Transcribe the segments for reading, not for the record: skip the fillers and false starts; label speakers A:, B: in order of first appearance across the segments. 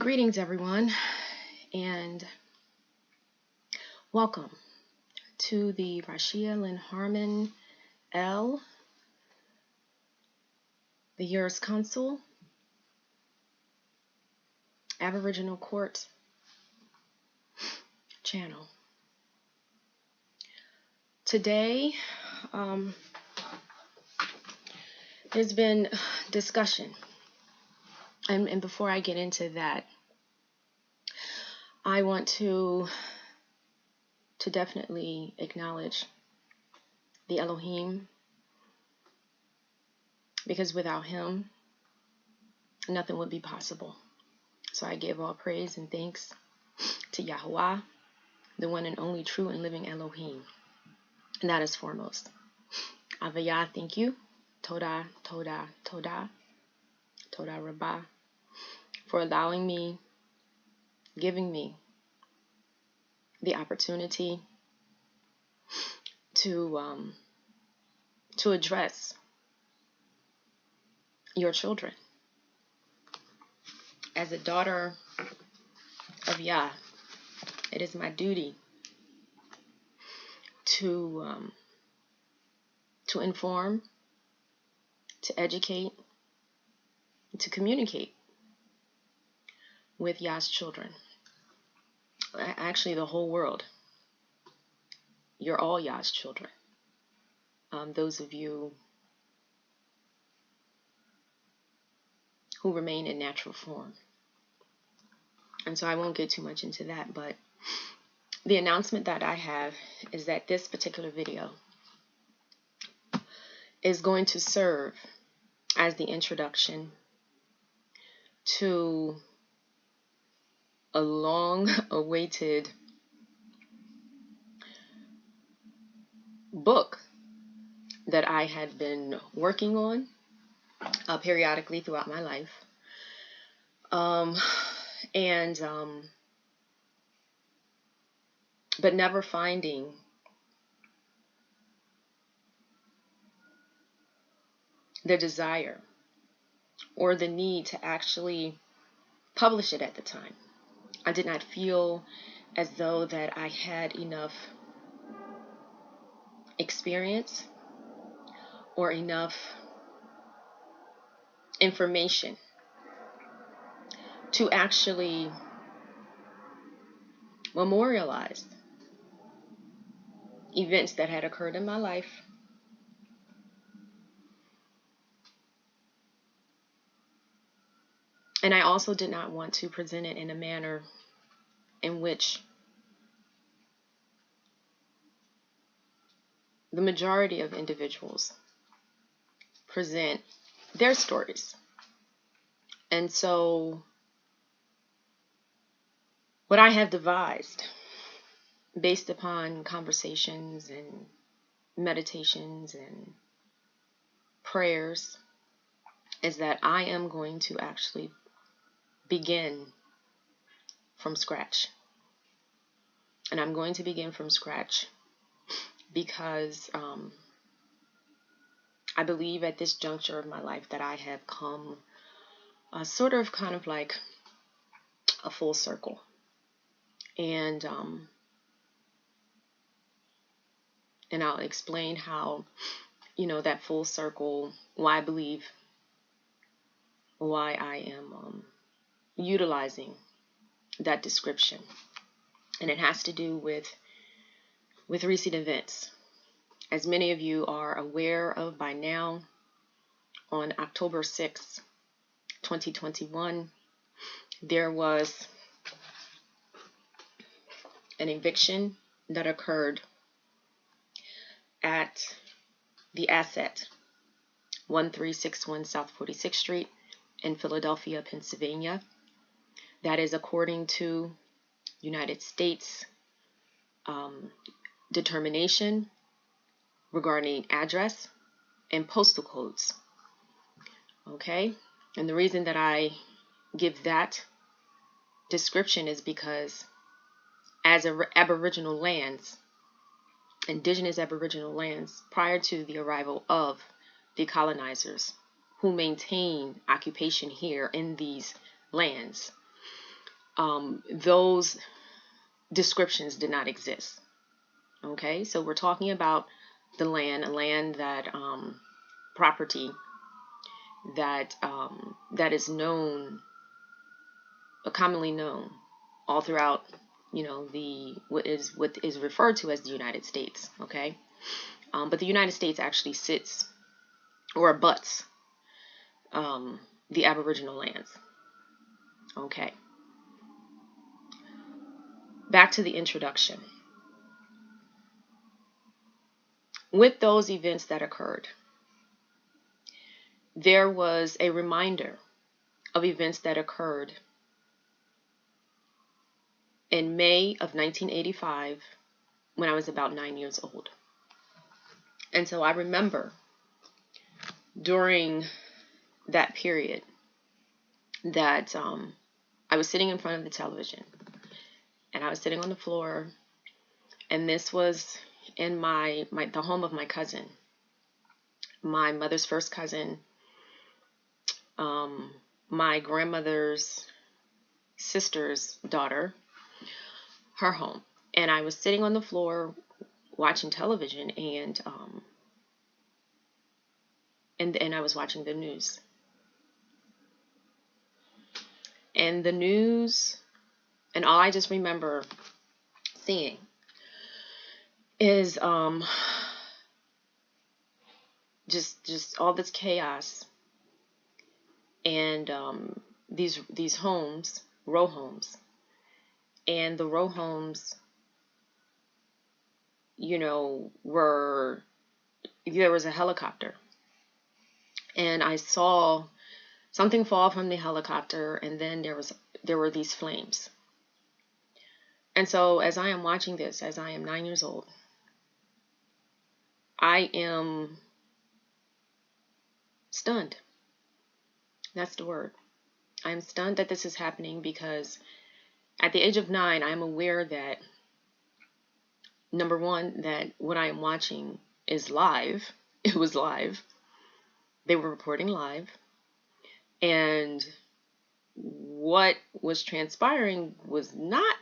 A: Greetings, everyone, and welcome to the Rhashea Lynn Harmon'El, the Jurisconsult Aboriginal Court channel. Today, there's been discussion, and before I get into that, I want to definitely acknowledge the Elohim, because without him, nothing would be possible. So I give all praise and thanks to Yahuwah, the one and only true and living Elohim. And that is foremost. Avaya, thank you. Toda, Toda, Toda, Toda Rabbah, for allowing me, giving me the opportunity to address your children. As a daughter of Yah, it is my duty to inform, to educate, to communicate with Yah's children. Actually, the whole world. You're all Yah's children. Those of you who remain in natural form. And so I won't get too much into that, but the announcement that I have is that this particular video is going to serve as the introduction to a long-awaited book that I had been working on periodically throughout my life. But never finding the desire or the need to actually publish it at the time. I did not feel as though that I had enough experience or enough information to actually memorialize events that had occurred in my life, and I also did not want to present it in a manner in which the majority of individuals present their stories. And so what I have devised, based upon conversations and meditations and prayers, is that I am going to actually begin from scratch. And I'm going to begin from scratch because I believe at this juncture of my life that I have come kind of like a full circle. And I'll explain how, that full circle, why I am utilizing that description. And it has to do with recent events. As many of you are aware of by now, on October 6th, 2021, there was an eviction that occurred at the Asset, 1361 South 46th Street in Philadelphia, Pennsylvania. That is according to United States determination regarding address and postal codes. Okay? And the reason that I give that description is because as Aboriginal lands, Indigenous Aboriginal lands, prior to the arrival of the colonizers who maintain occupation here in these lands, those descriptions did not exist. Okay, so we're talking about the land, a land that property that that is known, commonly known, all throughout, the what is referred to as the United States. Okay, but the United States actually sits or abuts the Aboriginal lands. Okay, back to the introduction. With those events that occurred, there was a reminder of events that occurred in May of 1985 when I was about 9 years old. And so I remember during that period that I was sitting in front of the television, and I was sitting on the floor, and this was in the home of my cousin, my mother's first cousin, my grandmother's sister's daughter, her home. And I was sitting on the floor watching television, and I was watching the news. And the news, and all I just remember seeing is just all this chaos, and these homes, row homes, and the row homes, there was a helicopter, and I saw something fall from the helicopter, and then there were these flames. And so as I am watching this, as I am 9 years old, I am stunned. That's the word. I'm stunned that this is happening, because at the age of 9, I'm aware that, number one, that what I am watching is live. It was live. They were reporting live. And what was transpiring was not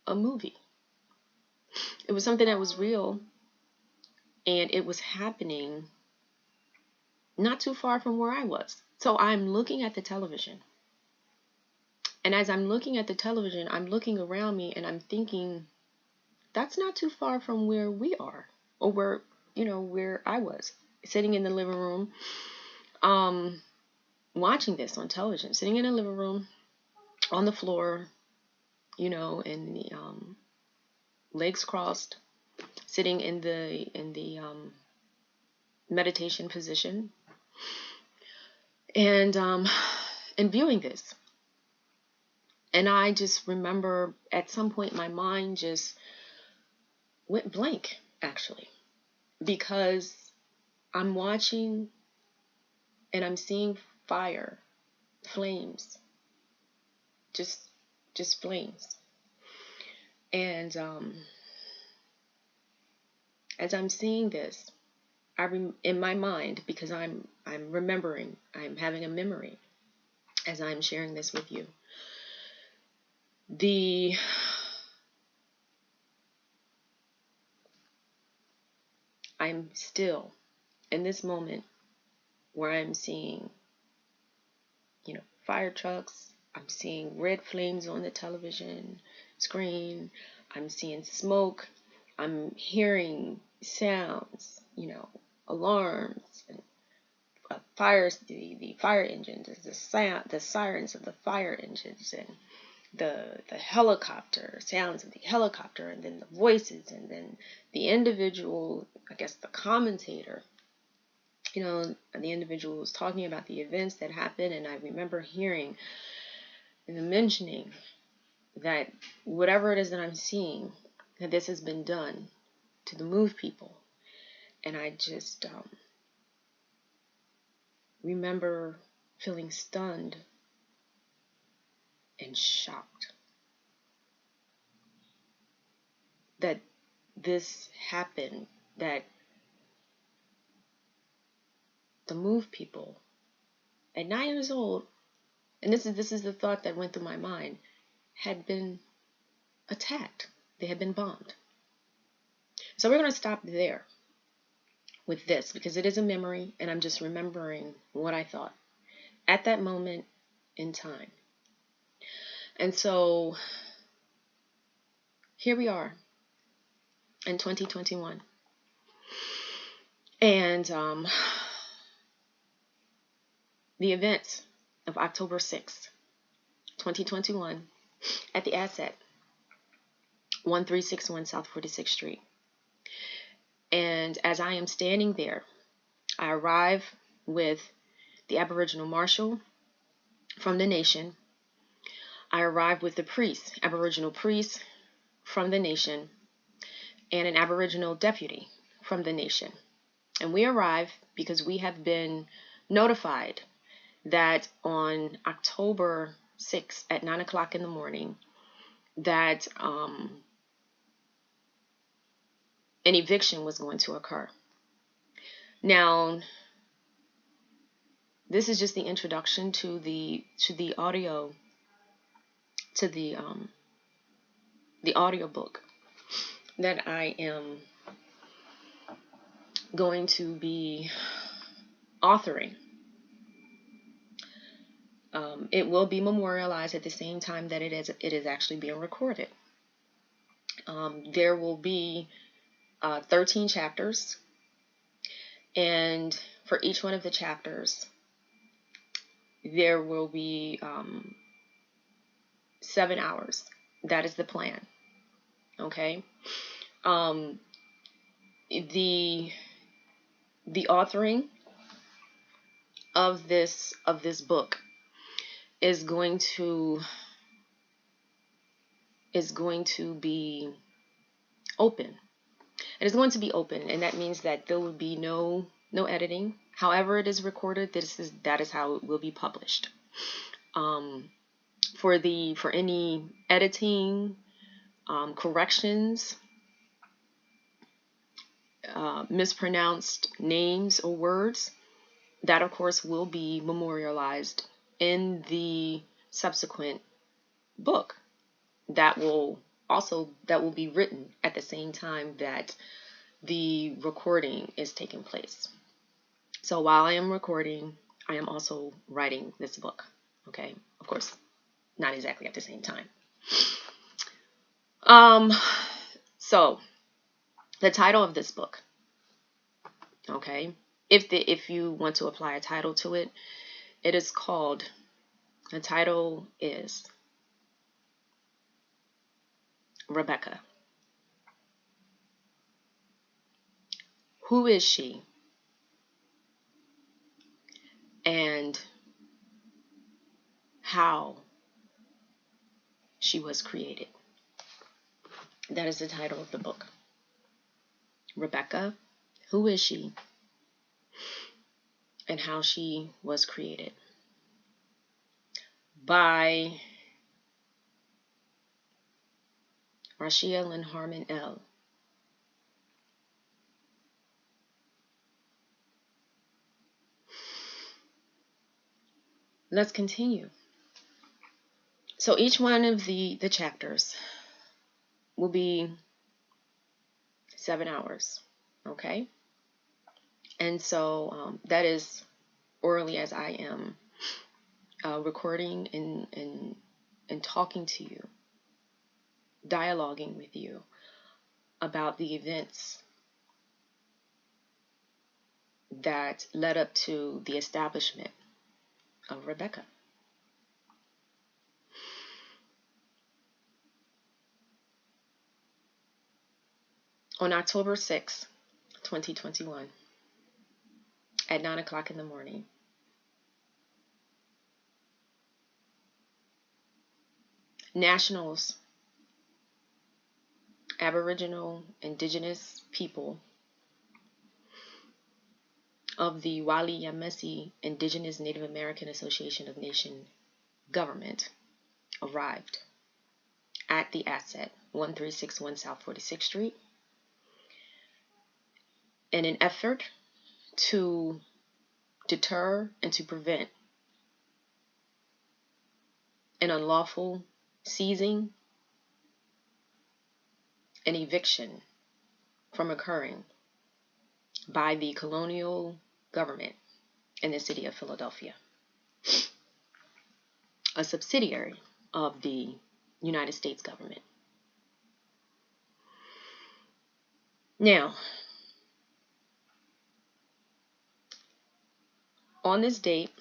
A: a movie. It was something that was real, and it was happening not too far from where I was. So I'm looking at the television. And as I'm looking at the television, I'm looking around me, and I'm thinking, that's not too far from where we are, or where I was, sitting in the living room, watching this on television, sitting in the living room on the floor, and the legs crossed, sitting in the meditation position, and viewing this. And I just remember at some point my mind just went blank, actually, because I'm watching and I'm seeing fire, flames, just flames. And as I'm seeing this, in my mind, because I'm remembering, I'm having a memory as I'm sharing this with you. I'm still in this moment where I'm seeing, fire trucks. I'm seeing red flames on the television screen. I'm seeing smoke. I'm hearing sounds, alarms, and fires, the fire engines, the sirens of the fire engines, and the helicopter, sounds of the helicopter, and then the voices, and then the individual, I guess the commentator, the individual was talking about the events that happened. And I remember hearing and mentioning that whatever it is that I'm seeing, that this has been done to the Move people. And I just remember feeling stunned and shocked that this happened, that the Move people at 9 years old and this is the thought that went through my mind, had been attacked. They had been bombed. So we're going to stop there with this because it is a memory, and I'm just remembering what I thought at that moment in time. And so here we are in 2021. And the events of October 6th, 2021, at the Asset, 1361 South 46th Street. And as I am standing there, I arrive with the Aboriginal Marshal from the nation. I arrive with the priest, Aboriginal priest from the nation, and an Aboriginal deputy from the nation. And we arrive because we have been notified that on October 6th at 9 o'clock in the morning, that an eviction was going to occur. Now, this is just the introduction to the audio, to the audio book that I am going to be authoring. It will be memorialized at the same time that it is actually being recorded. There will be 13 chapters, and for each one of the chapters, there will be 7 hours. That is the plan. Okay. The authoring of this book is going to be open. It is going to be open, and that means that there will be no editing. However it is recorded, that is how it will be published. For any editing, corrections, mispronounced names or words, that of course will be memorialized in the subsequent book that will be written at the same time that the recording is taking place. So while I am recording, I am also writing this book. Okay, of course, not exactly at the same time. So the title of this book, okay, if you want to apply a title to it, the title is Rebecca. Who is she? And how she was created. That is the title of the book. Rebecca, who is she? And how she was created. By Rhashea Lynn Harmon'El. Let's continue. So each one of the chapters will be 7 hours, okay? And so that is orally as I am recording and talking to you, dialoguing with you about the events that led up to the establishment of Rebecca. On October 6th, 2021, at 9 o'clock in the morning, nationals, Aboriginal, Indigenous people of the Wali Yamesi Indigenous Native American Association of Nation government arrived at the Asset, 1361 South 46th Street, in an effort to deter and to prevent an unlawful seizing and eviction from occurring by the colonial government in the city of Philadelphia, a subsidiary of the United States government. Now, on this date,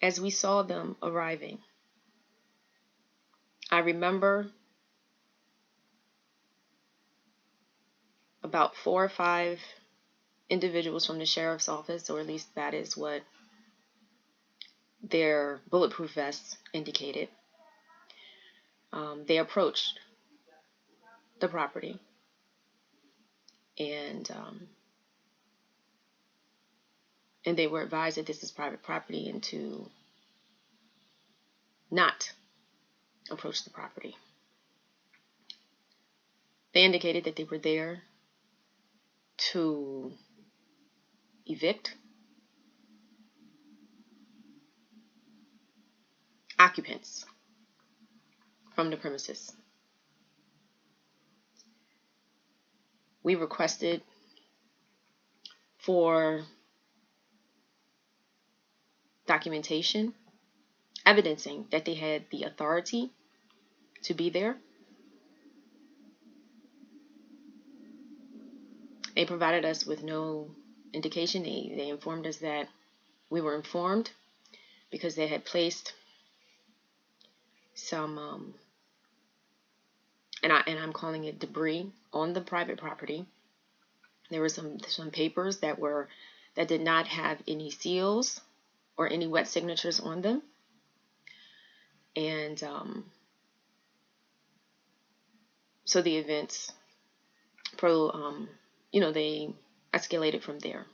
A: as we saw them arriving, I remember about 4 or 5 individuals from the sheriff's office, or at least that is what their bulletproof vests indicated. They approached the property, and they were advised that this is private property and to not approach the property. They indicated that they were there to evict occupants from the premises. We requested for documentation evidencing that they had the authority to be there. They provided us with no indication. They informed us that we were informed because they had placed some and I'm calling it debris on the private property. There were some papers that did not have any seals or any wet signatures on them, and so the events they escalated from there.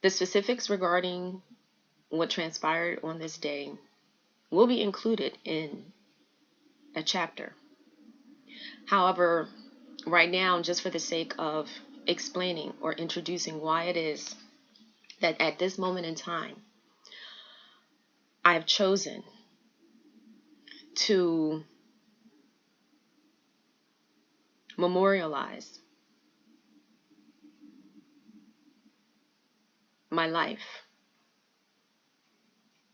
A: The specifics regarding what transpired on this day will be included in a chapter. However, right now, just for the sake of explaining or introducing why it is that at this moment in time, I have chosen to memorialize my life.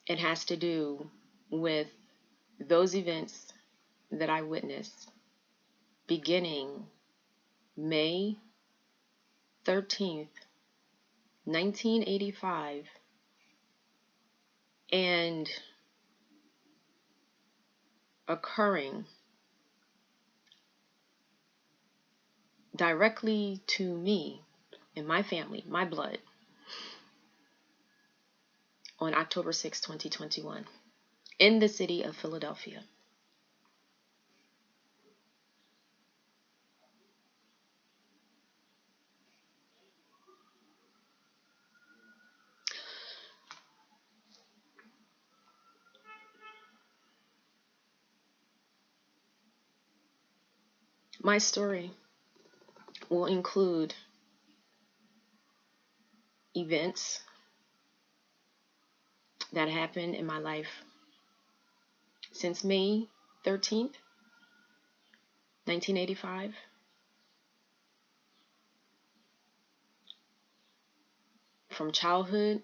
A: It has to do with those events that I witnessed beginning May 13th, 1985, and occurring directly to me and my family, my blood, on October 6, 2021, in the city of Philadelphia. My story will include events that happened in my life since May 13th, 1985, from childhood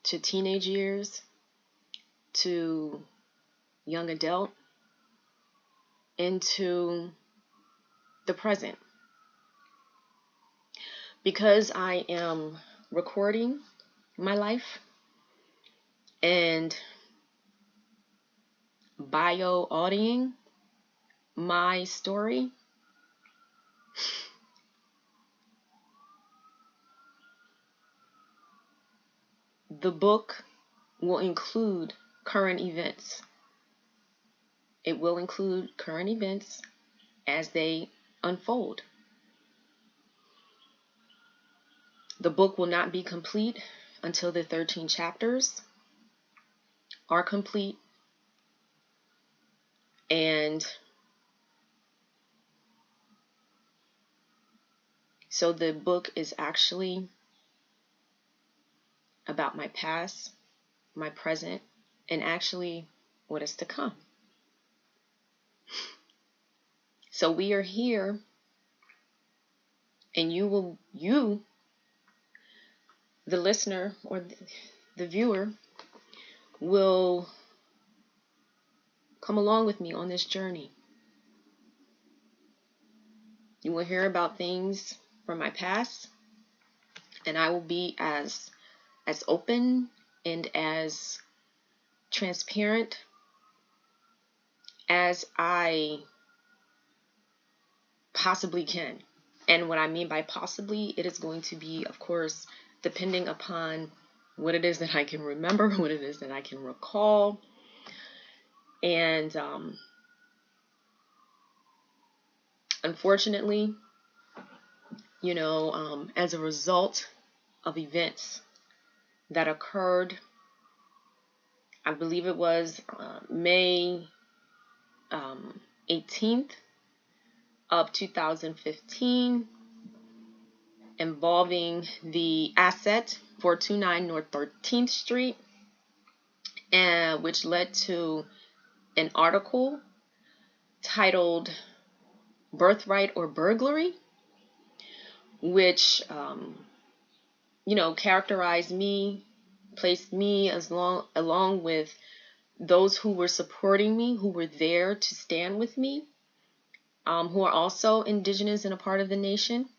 A: to teenage years to young adult into the present. Because I am recording my life and bio-audioing my story, the book will include current events. It will include current events as they unfold. The book will not be complete until the 13 chapters are complete, and so the book is actually about my past, my present, and actually what is to come. So we are here, and you, the listener or the viewer, will come along with me on this journey. You will hear about things from my past, and I will be as open and as transparent as I possibly can. And what I mean by possibly, it is going to be, of course, depending upon what it is that I can remember, what it is that I can recall. And unfortunately, as a result of events that occurred, I believe it was May 18th of 2015, involving the asset 429 North 13th Street, and which led to an article titled Birthright or Burglary, which characterized me, placed me along with those who were supporting me, who were there to stand with me, who are also indigenous and a part of the nation.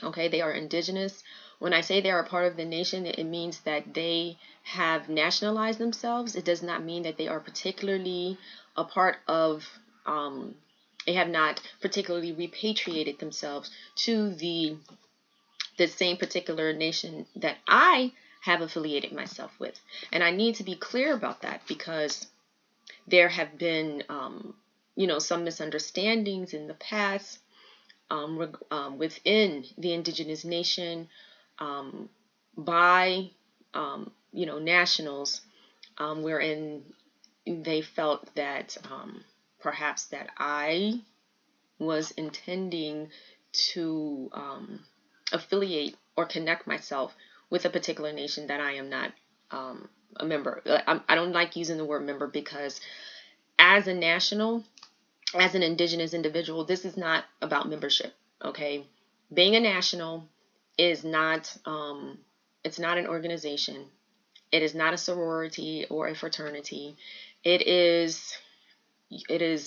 A: Okay, they are indigenous. When I say they are a part of the nation, it means that they have nationalized themselves. It does not mean that they are particularly a part of, they have not particularly repatriated themselves to the same particular nation that I have affiliated myself with. And I need to be clear about that, because there have been, some misunderstandings in the past within the Indigenous nation by, nationals, wherein they felt that perhaps that I was intending to affiliate or connect myself with a particular nation that I am not a member. I don't like using the word member, because as a national, as an indigenous individual, this is not about membership. Okay, being a national is not it's not an organization. It is not a sorority or a fraternity. It is your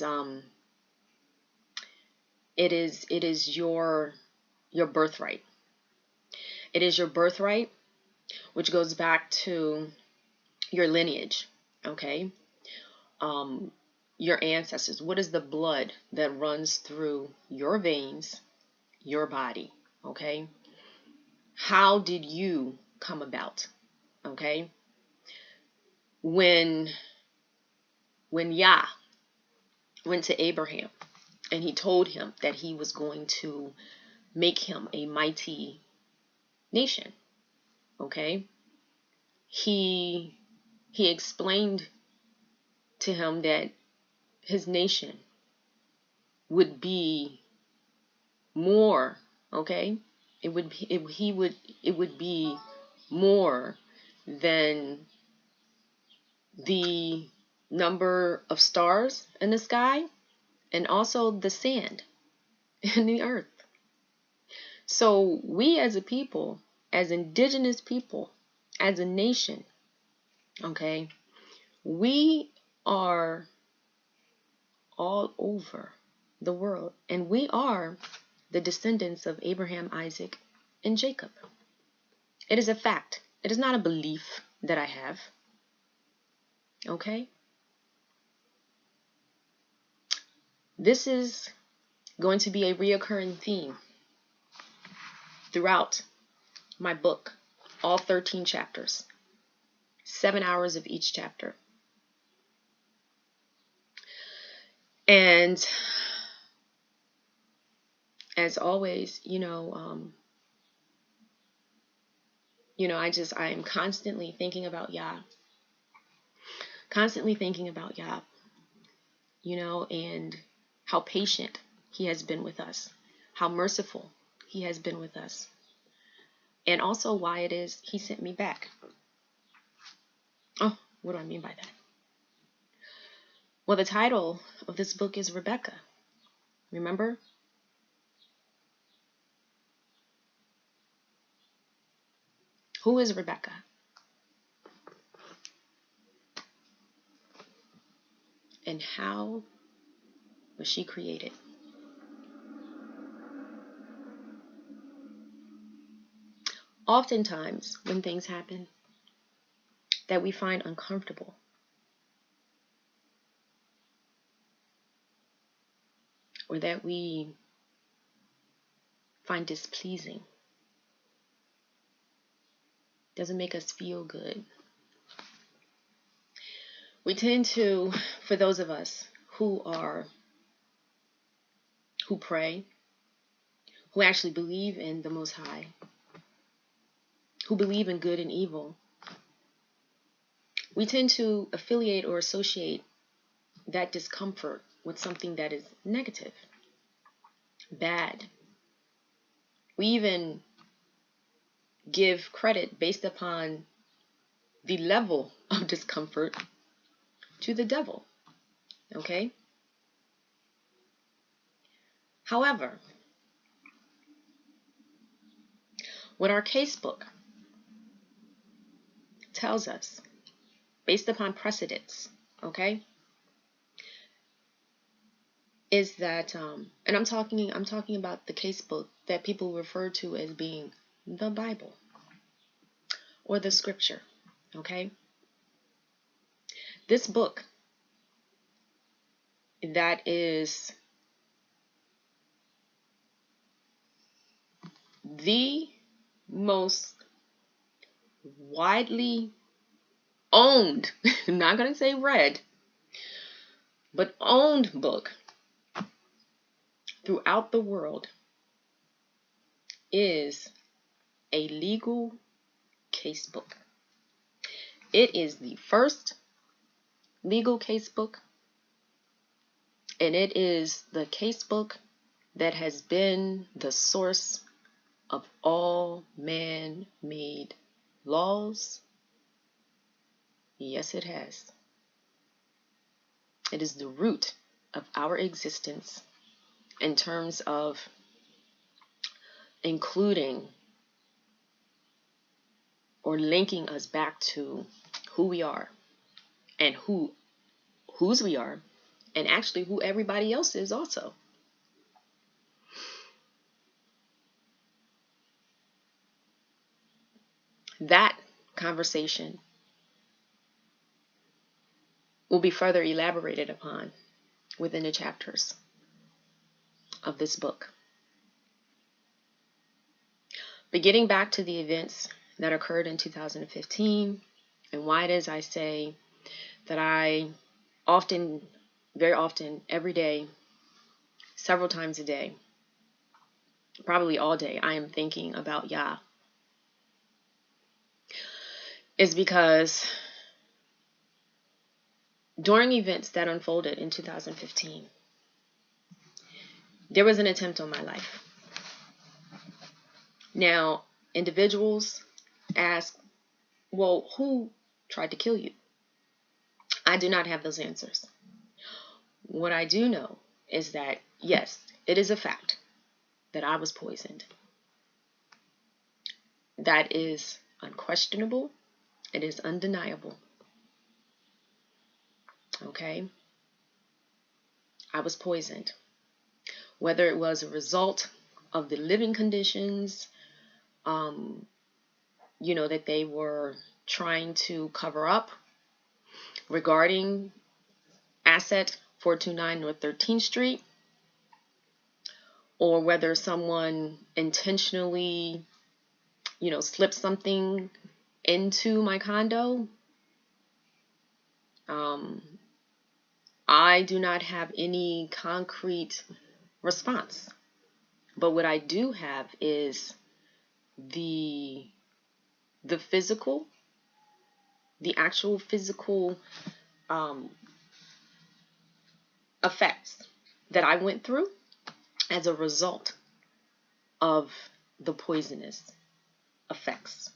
A: birthright. It is your birthright, which goes back to your lineage. Okay, your ancestors. What is the blood that runs through your veins, your body? Okay, how did you come about? Okay, when Yah went to Abraham and he told him that he was going to make him a mighty nation, okay, he explained to him that his nation would be more, okay, it would be more than the number of stars in the sky, and also the sand in the earth. So we as a people, as indigenous people, as a nation, okay, we are all over the world, and we are the descendants of Abraham, Isaac, and Jacob. It is a fact. It is not a belief that I have. Okay? This is going to be a reoccurring theme throughout my book, all 13 chapters, 7 hours of each chapter. And as always, I am constantly thinking about Yah, and how patient he has been with us, how merciful he has been with us, and also why it is he sent me back. Oh, what do I mean by that? Well, the title of this book is Rebecca. Remember? Who is Rebecca? And how was she created? Oftentimes, when things happen that we find uncomfortable, or that we find displeasing, doesn't make us feel good, we tend to, for those of us who pray, who actually believe in the Most High, who believe in good and evil, we tend to affiliate or associate that discomfort with something that is negative, bad. We even give credit based upon the level of discomfort to the devil. Okay? However, what our casebook tells us, based upon precedents, okay, is that, and I'm talking about the casebook that people refer to as being the Bible or the Scripture, okay? This book that is the most widely owned, I'm not going to say read, but owned book throughout the world is a legal casebook. It is the first legal casebook, and it is the casebook that has been the source of all man-made laws. Yes, it has. It is the root of our existence in terms of including or linking us back to who we are and whose we are, and actually who everybody else is also. That conversation will be further elaborated upon within the chapters of this book. But getting back to the events that occurred in 2015, and why it is I say that I often, very often, every day, several times a day, probably all day, I am thinking about Yah, is because during events that unfolded in 2015, there was an attempt on my life. Now, individuals ask, well, who tried to kill you? I do not have those answers. What I do know is that, yes, it is a fact that I was poisoned. That is unquestionable. It is undeniable. Okay? I was poisoned. Whether it was a result of the living conditions, that they were trying to cover up regarding asset 429 North 13th Street, or whether someone intentionally, slipped something into my condo. I do not have any concrete response. But what I do have is the physical, the actual physical effects that I went through as a result of the poisonous effects.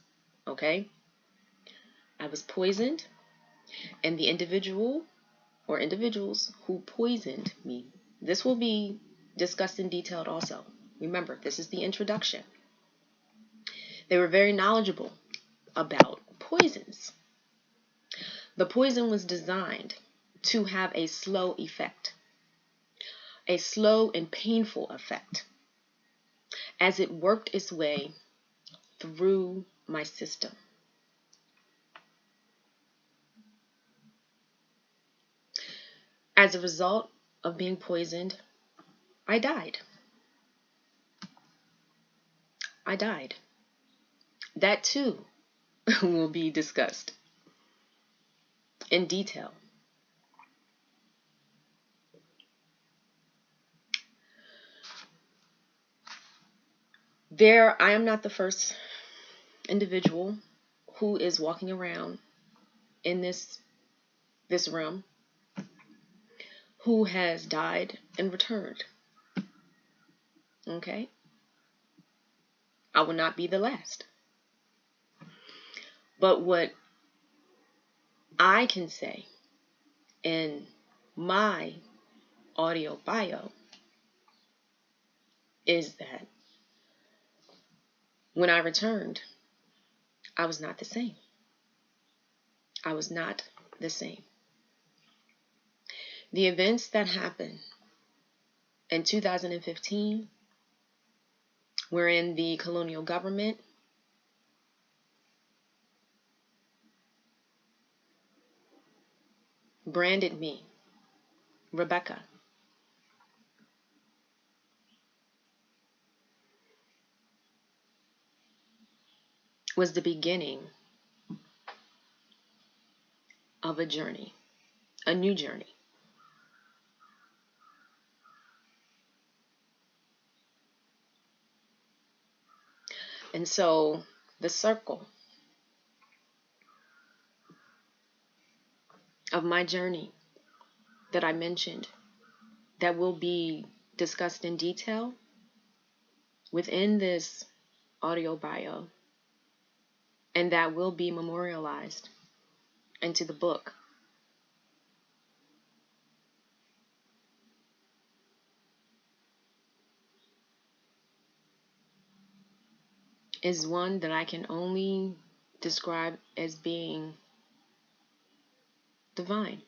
A: Okay? I was poisoned. And the individual or individuals who poisoned me, this will be discussed in detail also. Remember, this is the introduction. They were very knowledgeable about poisons. The poison was designed to have a slow effect, a slow and painful effect, as it worked its way through my system. As a result of being poisoned, I died. I died. That too will be discussed in detail. I am not the first individual who is walking around in this realm who has died and returned. Okay? I will not be the last. But what I can say in my audio bio is that when I returned, I was not the same. I was not the same. The events that happened in 2015, wherein the colonial government branded me, Rebecca, was the beginning of a journey, a new journey. And so the circle of my journey that I mentioned, that will be discussed in detail within this audio bio, and that will be memorialized into the book, is one that I can only describe as being divine.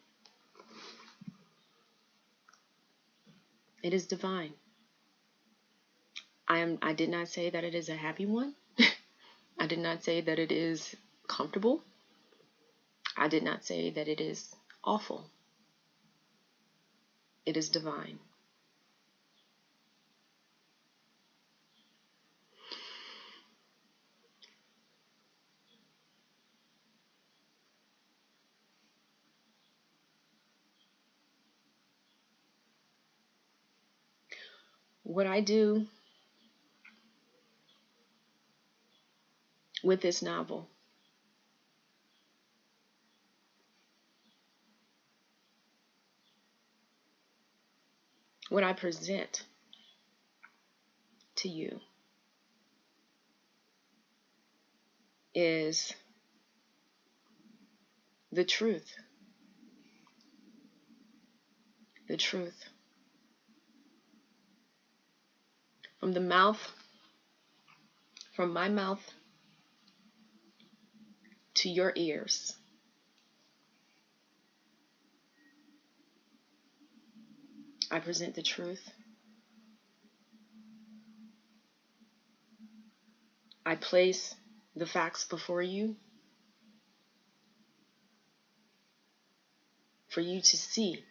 A: It is divine. I did not say that it is a happy one. I did not say that it is comfortable. I did not say that it is awful. It is divine. What I do with this novel, what I present to you, is the truth. The truth. From my mouth to your ears. I present the truth. I place the facts before you for you to see,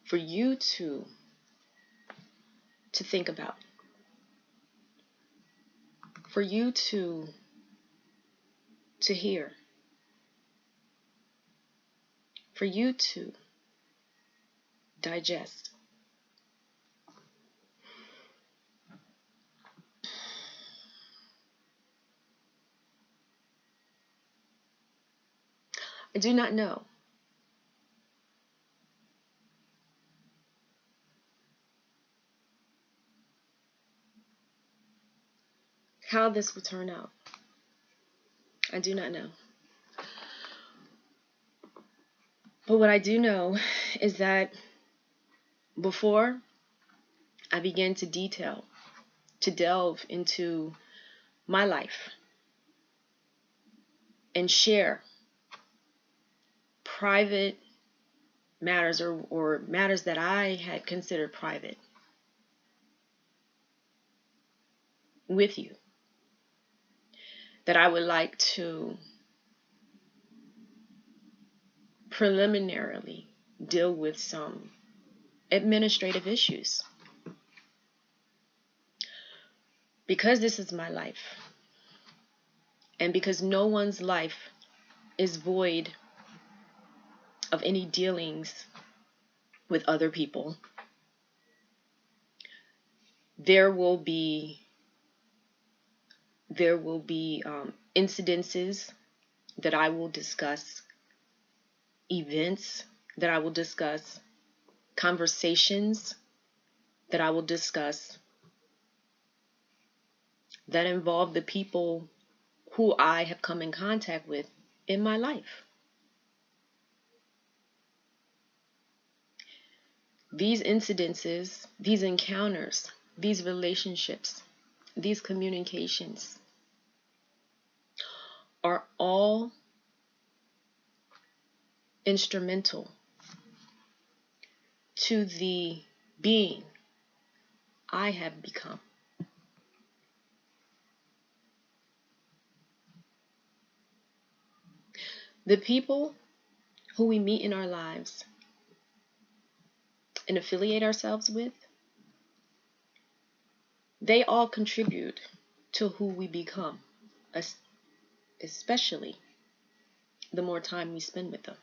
A: for you to think about, for you to hear, for you to digest. I do not know how this will turn out. I do not know. But what I do know is that before I began to delve into my life and share private matters or matters that I had considered private with you, that I would like to preliminarily deal with some administrative issues. Because this is my life, and because no one's life is void of any dealings with other people, there will be incidences that I will discuss, events that I will discuss, conversations that I will discuss that involve the people who I have come in contact with in my life. These incidences, these encounters, these relationships, these communications are all instrumental to the being I have become. The people who we meet in our lives and affiliate ourselves with, they all contribute to who we become, especially the more time we spend with them.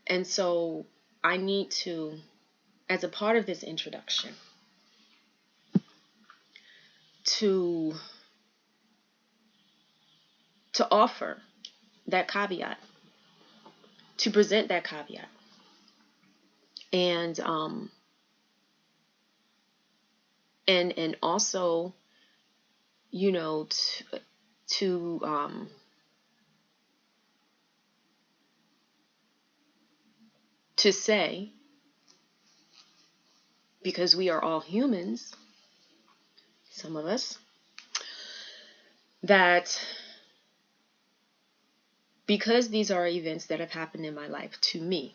A: And so I need to, as a part of this introduction, to offer that caveat, to present that caveat, and also, you know, to say, because we are all humans, some of us, that because these are events that have happened in my life to me,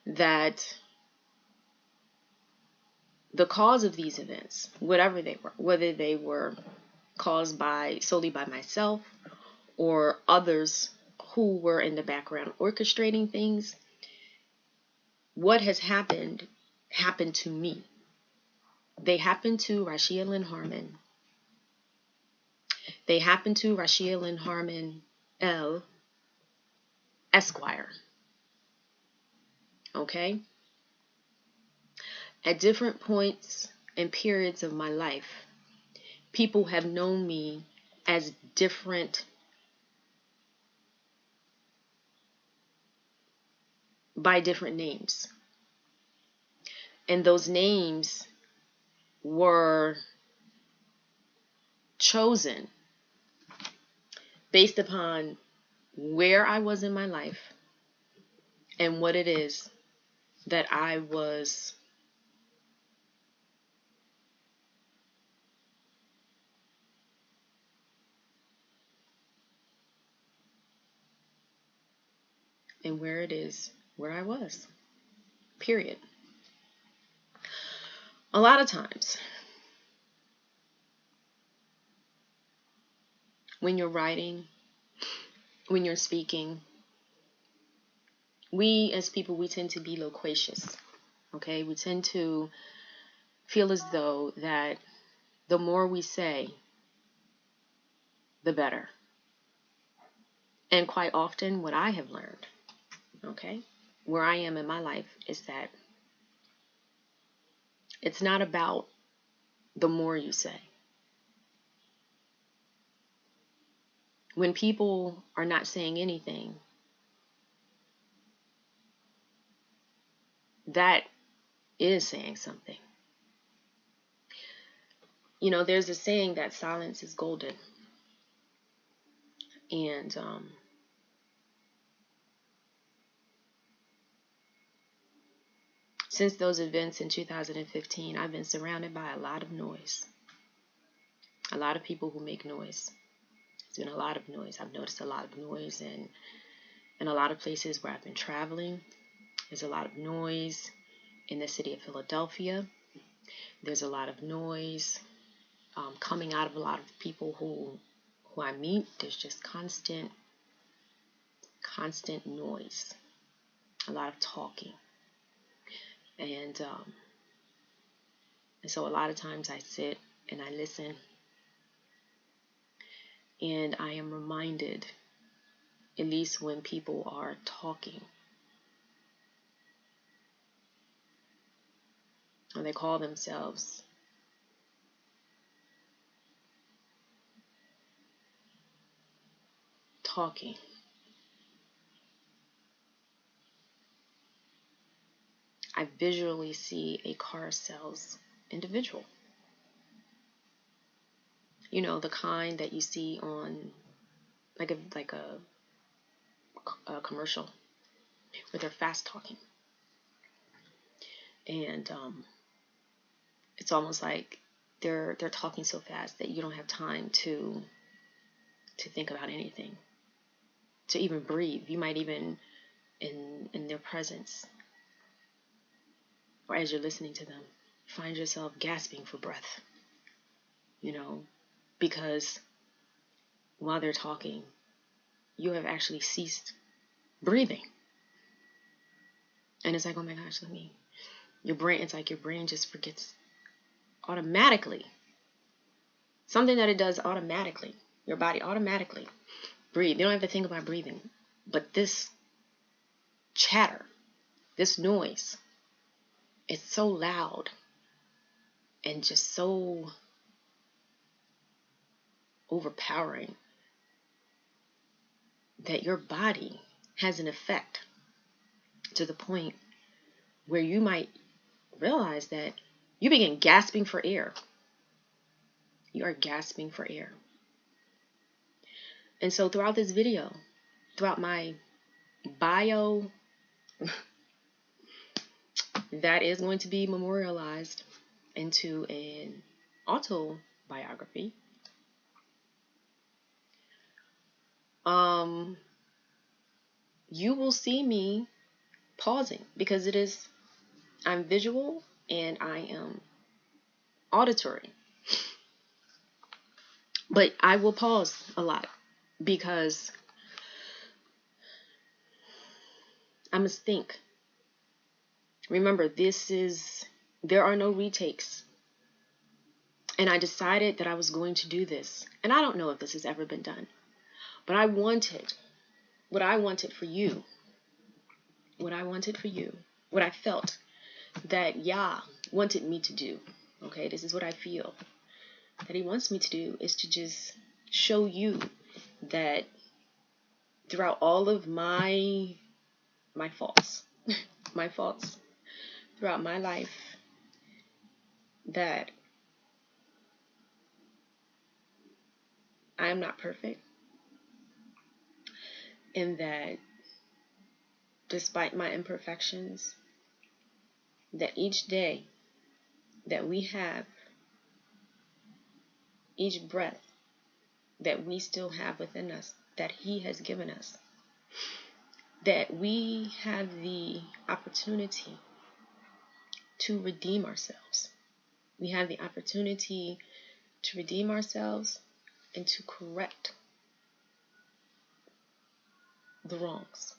A: that the cause of these events, whatever they were, whether they were caused solely by myself or others who were in the background orchestrating things, what has happened to me. They happened to Rhashea Lynn Harmon'El. They happened to Rhashea Lynn Harmon'El, Esquire. Okay? At different points and periods of my life, people have known me as different, by different names. And those names were chosen based upon where I was in my life and what it is that I was and where I was. Period. A lot of times, when you're writing, when you're speaking, we as people, we tend to be loquacious. Okay? We tend to feel as though that the more we say, the better. And quite often, what I have learned, okay, where I am in my life, is that it's not about the more you say. When people are not saying anything, that is saying something. there's a saying that silence is golden. And since those events in 2015, I've been surrounded by a lot of noise. A lot of people who make noise. There's been a lot of noise. I've noticed a lot of noise in a lot of places where I've been traveling. There's a lot of noise in the city of Philadelphia. There's a lot of noise coming out of a lot of people who I meet. There's just constant noise, a lot of talking. And so a lot of times I sit and I listen, and I am reminded, at least when people are talking, or they call themselves talking, I visually see a car sales individual. The kind that you see on like a commercial where they're fast talking. And it's almost like they're talking so fast that you don't have time to think about anything, to even breathe. You might even in their presence, or as you're listening to them, find yourself gasping for breath, because while they're talking, you have actually ceased breathing. And it's like, oh my gosh, it's like your brain just forgets automatically. Something that it does automatically. Your body automatically breathe. You don't have to think about breathing. But this chatter, this noise, it's so loud and just so overpowering that your body has an effect to the point where you might realize that you begin gasping for air. You are gasping for air. And so throughout this video, throughout my bio, that is going to be memorialized into an autobiography. You will see me pausing because I'm visual and I am auditory. But I will pause a lot because I must think. Remember, there are no retakes. And I decided that I was going to do this. And I don't know if this has ever been done. But what I wanted for you, what I felt that Yah wanted me to do. Okay, this is what I feel that he wants me to do, is to just show you that throughout all of my faults, throughout my life, that I am not perfect, and that despite my imperfections, that each day that we have, each breath that we still have within us, that he has given us, that we have the opportunity to redeem ourselves. We have the opportunity to redeem ourselves and to correct the wrongs.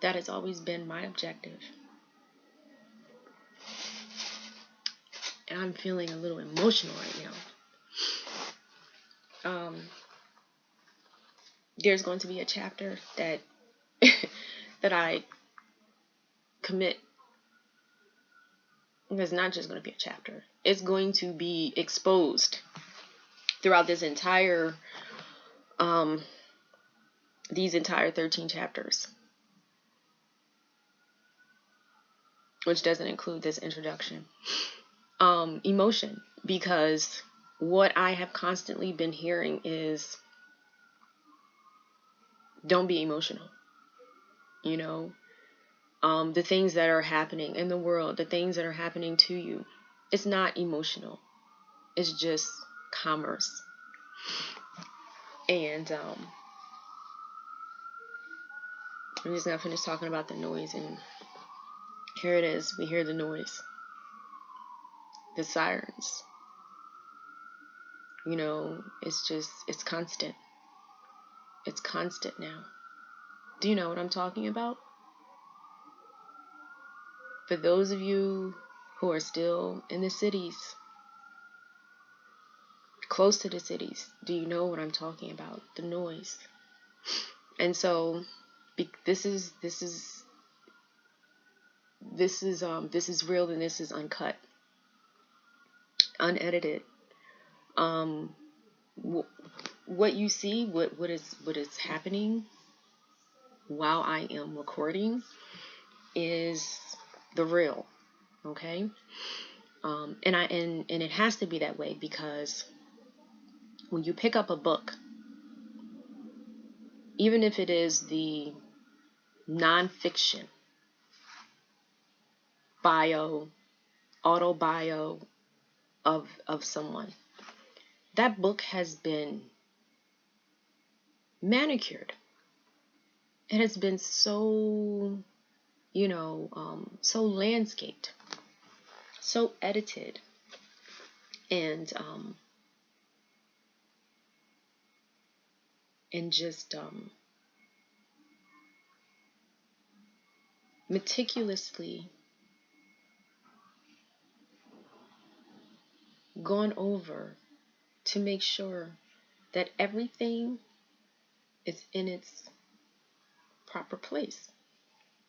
A: That has always been my objective. And I'm feeling a little emotional right now. There's going to be a chapter that that I commit. It's not just going to be a chapter. It's going to be exposed throughout these entire 13 chapters. which doesn't include this introduction. Emotion, because what I have constantly been hearing is, don't be emotional. You know, the things that are happening in the world, the things that are happening to you, it's not emotional. It's just commerce. And I'm just gonna finish talking about the noise, and here it is. We hear the noise, the sirens. You know, it's constant. It's constant now. Do you know what I'm talking about? For those of you who are still in the cities, close to the cities, do you know what I'm talking about? The noise. And so this is real, and this is uncut, unedited. What you see, what is happening while I am recording is the real. Okay. And it has to be that way, because when you pick up a book, even if it is the nonfiction autobio of someone, that book has been manicured. It has been so, so landscaped, so edited, and just meticulously gone over to make sure that everything is in its proper place,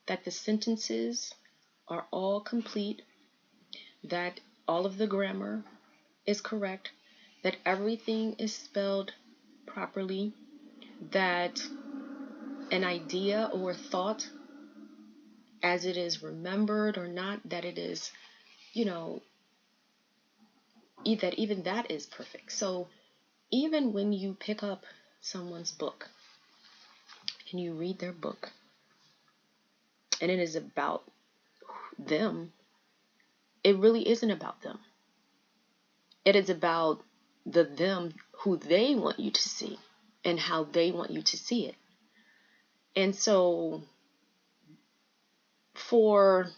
A: that the sentences are all complete, that all of the grammar is correct, that everything is spelled properly, that an idea or thought, as it is remembered or not, that it is, that even that is perfect. So even when you pick up someone's book and you read their book, and it is about them, it really isn't about them. It is about the them who they want you to see and how they want you to see it. And so I'm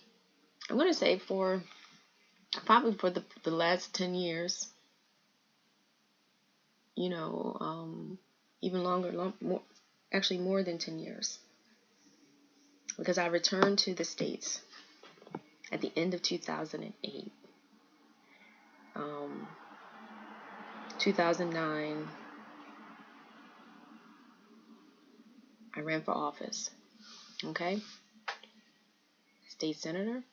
A: going to say probably for the last 10 years, even longer, more than 10 years, because I returned to the States at the end of 2008. 2009, I ran for office, okay? State senator.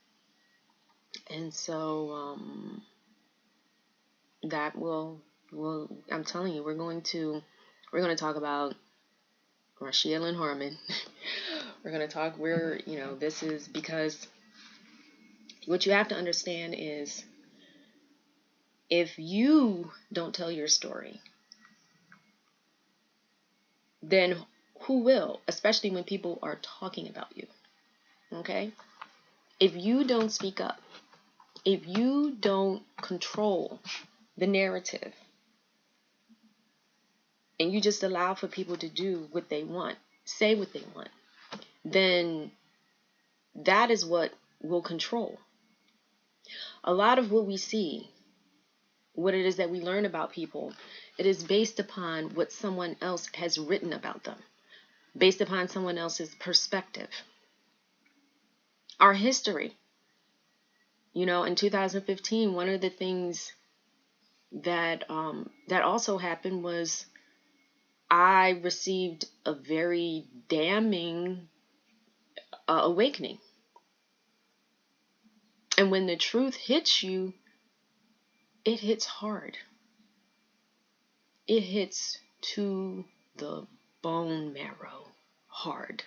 A: And so that I'm telling you, we're going to talk about Rhashea Lynn Harmon'El. We're going to talk this is because what you have to understand is, if you don't tell your story, then who will? Especially when people are talking about you. Okay? If you don't speak up, if you don't control the narrative, and you just allow for people to do what they want, say what they want, then that is what will control. A lot of what we see, what it is that we learn about people, it is based upon what someone else has written about them, based upon someone else's perspective. Our history, in 2015, one of the things that also happened was I received a very damning awakening. And when the truth hits you, it hits hard. It hits to the bone marrow hard.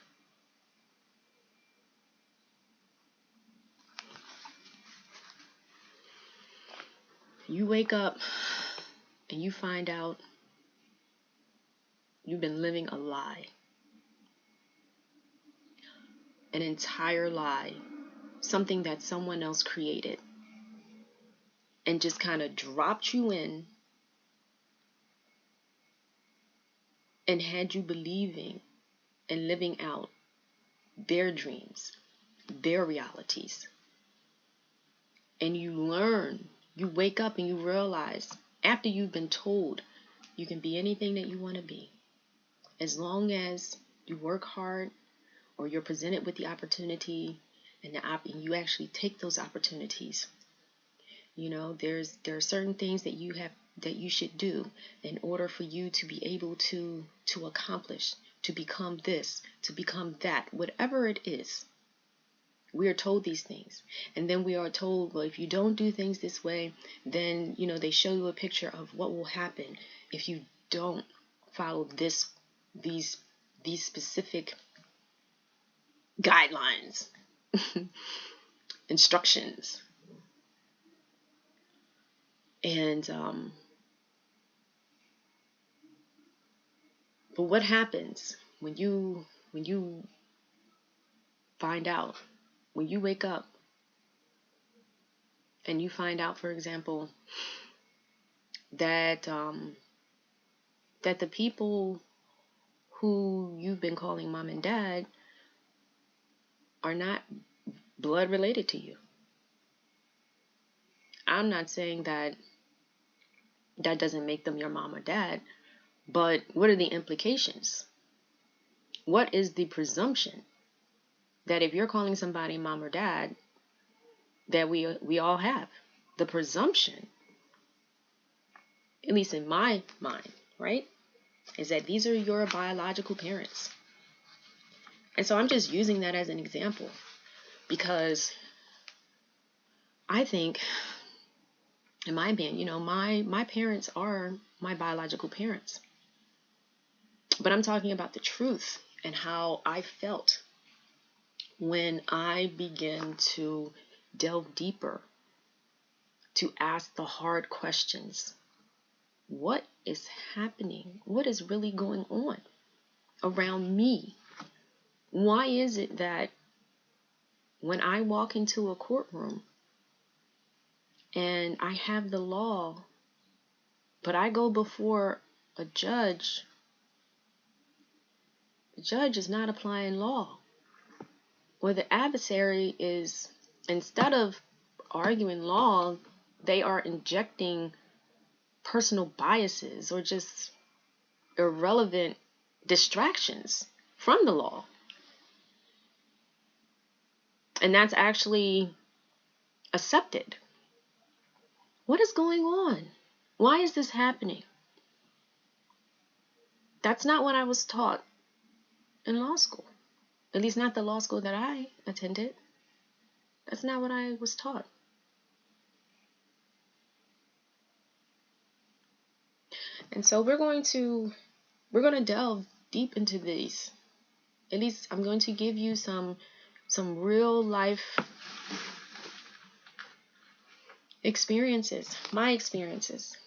A: You wake up and you find out you've been living a lie. An entire lie. Something that someone else created. And just kind of dropped you in and had you believing and living out their dreams, their realities. And you learn, you wake up and you realize, after you've been told you can be anything that you want to be, as long as you work hard or you're presented with the opportunity and you actually take those opportunities. You know, there are certain things that you should do in order for you to be able to accomplish, to become this, to become that, whatever it is. We are told these things. And then we are told, well, if you don't do things this way, then, you know, they show you a picture of what will happen if you don't follow these specific guidelines, instructions. And, but what happens when you find out, when you wake up and you find out, for example, that that the people who you've been calling mom and dad are not blood related to you? I'm not saying that doesn't make them your mom or dad, but what are the implications? What is the presumption that if you're calling somebody mom or dad, that we all have? The presumption, at least in my mind, right, is that these are your biological parents. And so I'm just using that as an example because I think, in my opinion, you know, my parents are my biological parents. But I'm talking about the truth and how I felt when I began to delve deeper, to ask the hard questions. What is happening? What is really going on around me? Why is it that when I walk into a courtroom and I have the law, but I go before a judge, the judge is not applying law? Or the adversary is, instead of arguing law, they are injecting personal biases or just irrelevant distractions from the law. And that's actually accepted. What is going on? Why is this happening? That's not what I was taught in law school. At least not the law school that I attended. That's not what I was taught. And so we're going to delve deep into these. At least I'm going to give you some real life experiences, my experiences,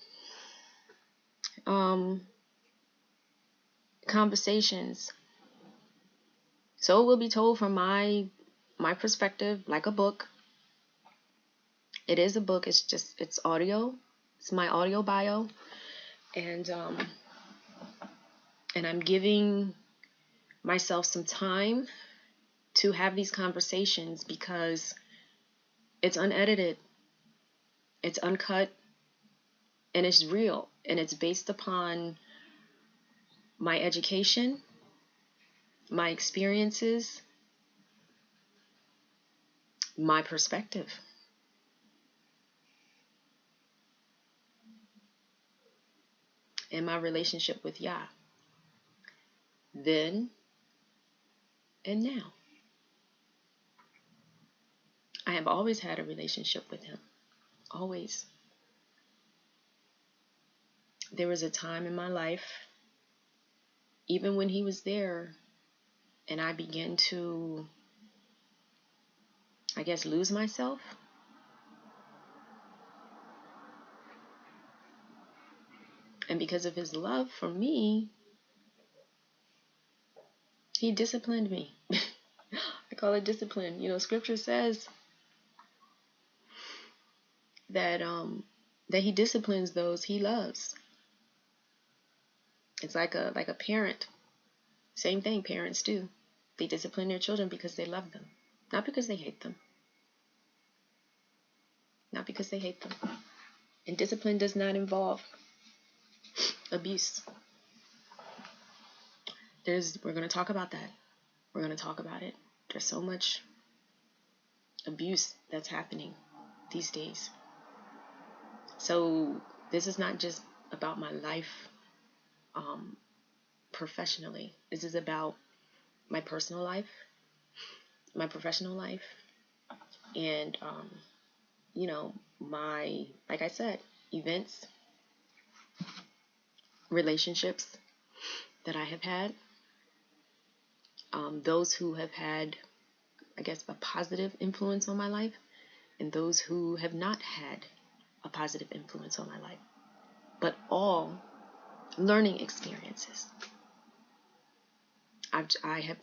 A: conversations. So it will be told from my perspective, like a book. It is a book. It's audio. It's my audio bio, and I'm giving myself some time to have these conversations because it's unedited, it's uncut, and it's real, and it's based upon my education, my experiences, my perspective. And my relationship with Yah. Then and now. I have always had a relationship with him. Always. There was a time in my life, even when he was there, and I began to, I guess, lose myself. And because of his love for me, he disciplined me. I call it discipline. You know, scripture says that that he disciplines those he loves. It's like a parent. Same thing parents do. They discipline their children because they love them, not because they hate them. Not because they hate them. And discipline does not involve abuse. We're going to talk about that. We're going to talk about it. There's so much abuse that's happening these days. So this is not just about my life professionally. This is about my personal life, my professional life, and you know, my, like I said, events, relationships that I have had, those who have had, I guess, a positive influence on my life, and those who have not had a positive influence on my life, but all learning experiences. I have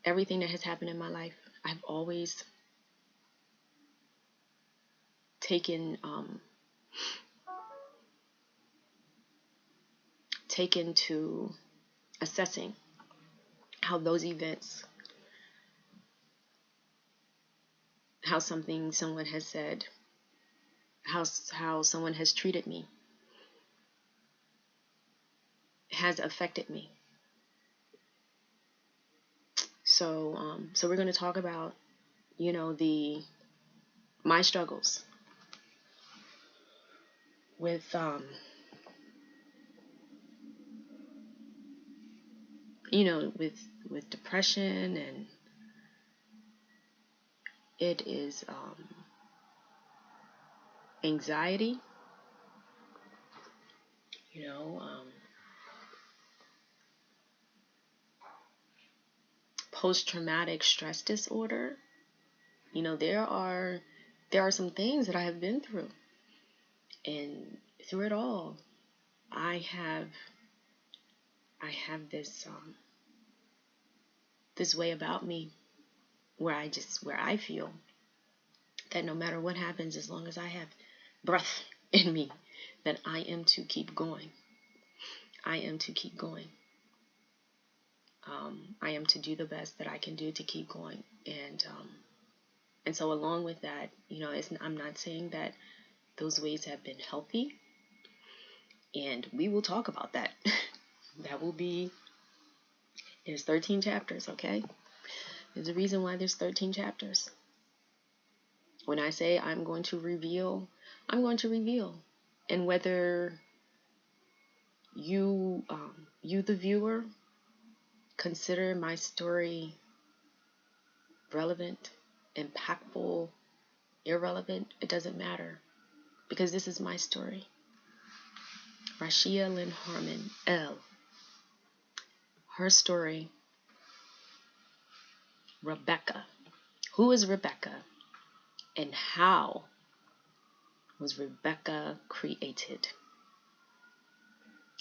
A: everything that has happened in my life. I've always taken to assessing how those events, how someone has said, how someone has treated me, has affected me. So we're going to talk about, you know, my struggles with you know, with depression, and it is anxiety, you know, post-traumatic stress disorder. You know, there are some things that I have been through, and through it all, I have this way about me where I feel that no matter what happens, as long as I have breath in me, that I am to keep going. I am to keep going. I am to do the best that I can do to keep going. And so along with that, you know, I'm not saying that those ways have been healthy, and we will talk about that. There's 13 chapters, okay? There's a reason why there's 13 chapters. When I say I'm going to reveal, I'm going to reveal. And whether you, the viewer, consider my story relevant, impactful, irrelevant, it doesn't matter, because this is my story. Rhashea Lynn Harmon'El. Her story, Rebecca. Who is Rebecca? And how was Rebecca created?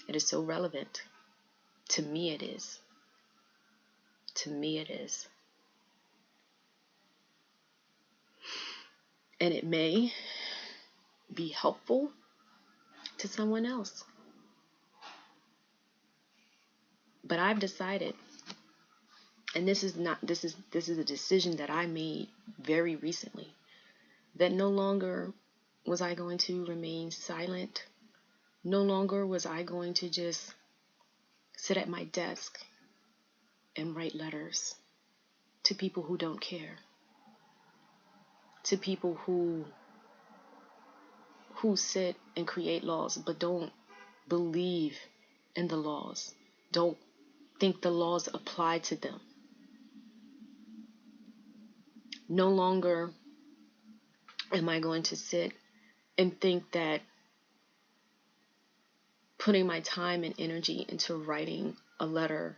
A: It is so relevant. To me it is. To me it is. And it may be helpful to someone else. But I've decided, and this is a decision that I made very recently, that no longer was I going to remain silent. No longer was I going to just sit at my desk and write letters to people who don't care, to people who sit and create laws but don't believe in the laws, don't think the laws apply to them. No longer am I going to sit and think that putting my time and energy into writing a letter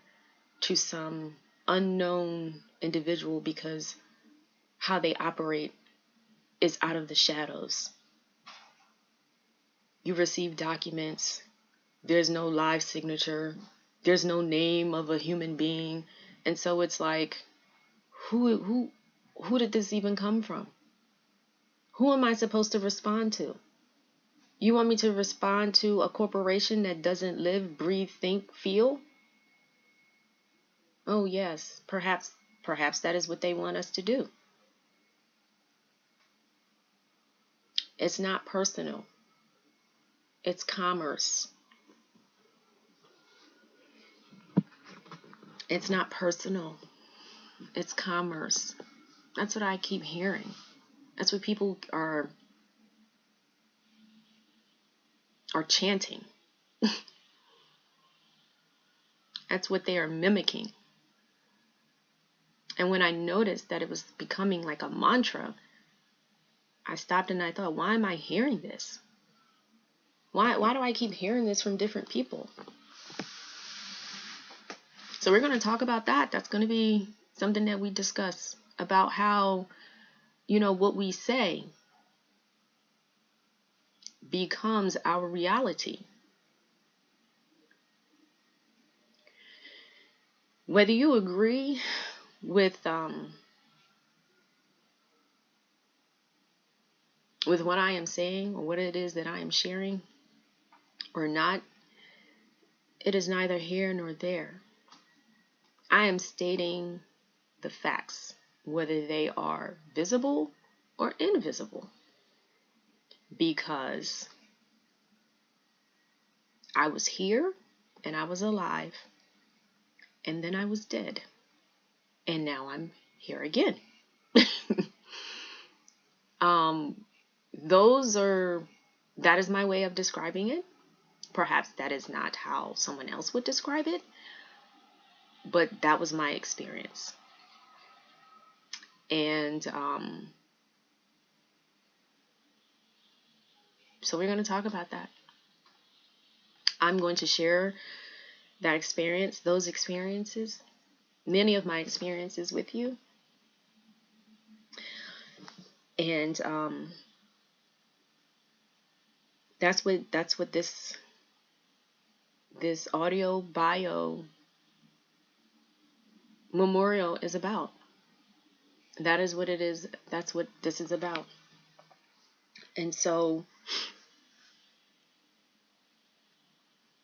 A: to some unknown individual because how they operate is out of the shadows. You receive documents There's no live signature. There's no name of a human being. And so it's like, who did this even come from? Who am I supposed to respond to? You want me to respond to a corporation that doesn't live, breathe, think, feel? Oh yes, perhaps that is what they want us to do. It's not personal. It's commerce. It's not personal. It's commerce. That's what I keep hearing. That's what people are chanting. That's what they are mimicking. And when I noticed that it was becoming like a mantra, I stopped and I thought, why am I hearing this? Why do I keep hearing this from different people? So we're going to talk about that. That's going to be something that we discuss about how, what we say becomes our reality. Whether you agree with what I am saying or what it is that I am sharing or not, it is neither here nor there. I am stating the facts, whether they are visible or invisible, because I was here and I was alive, and then I was dead, and now I'm here again. That is my way of describing it. Perhaps that is not how someone else would describe it, but that was my experience. And so we're going to talk about that. I'm going to share that experience, those experiences, many of my experiences with you. And that's what this audio bio memorial is about. That is what it is. That's what this is about. And so,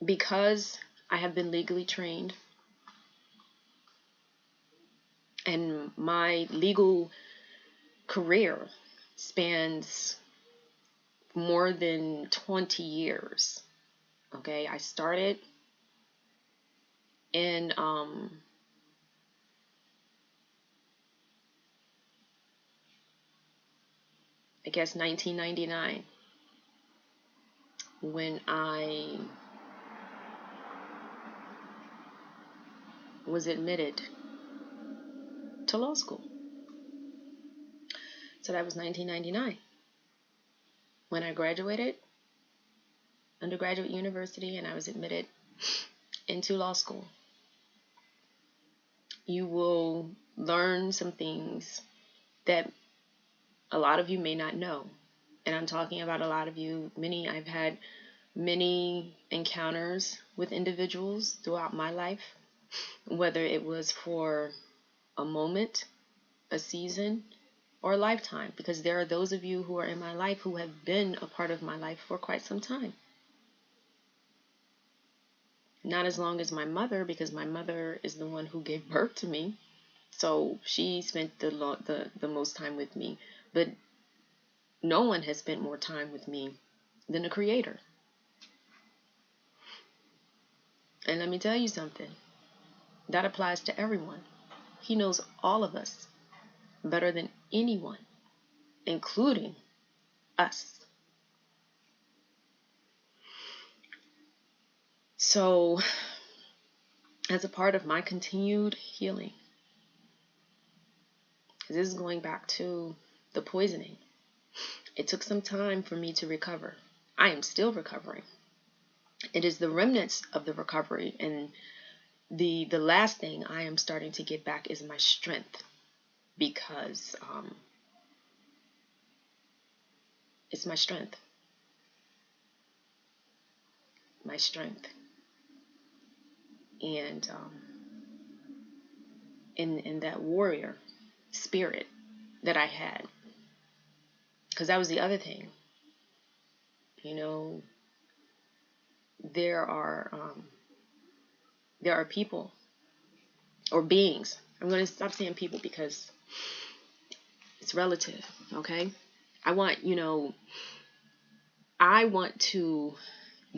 A: because I have been legally trained and my legal career spans more than 20 years. Okay, I started in I guess 1999 when I was admitted to law school. So that was 1999 when I graduated undergraduate university and I was admitted into law school. You will learn some things that a lot of you may not know. And I'm talking about a lot of you. I've had many encounters with individuals throughout my life, whether it was for a moment, a season, or a lifetime, because there are those of you who are in my life who have been a part of my life for quite some time. Not as long as my mother, because my mother is the one who gave birth to me, so she spent the most time with me. But no one has spent more time with me than the Creator. And let me tell you something. That applies to everyone. He knows all of us better than anyone, including us. So, as a part of my continued healing, this is going back to the poisoning. It took some time for me to recover. I am still recovering. It is the remnants of the recovery, and the last thing I am starting to get back is my strength, because it's my strength. my strength, and in that warrior spirit that I had. Because that was the other thing. You know, there are people or beings. I'm going to stop saying people because it's relative. Okay, I want to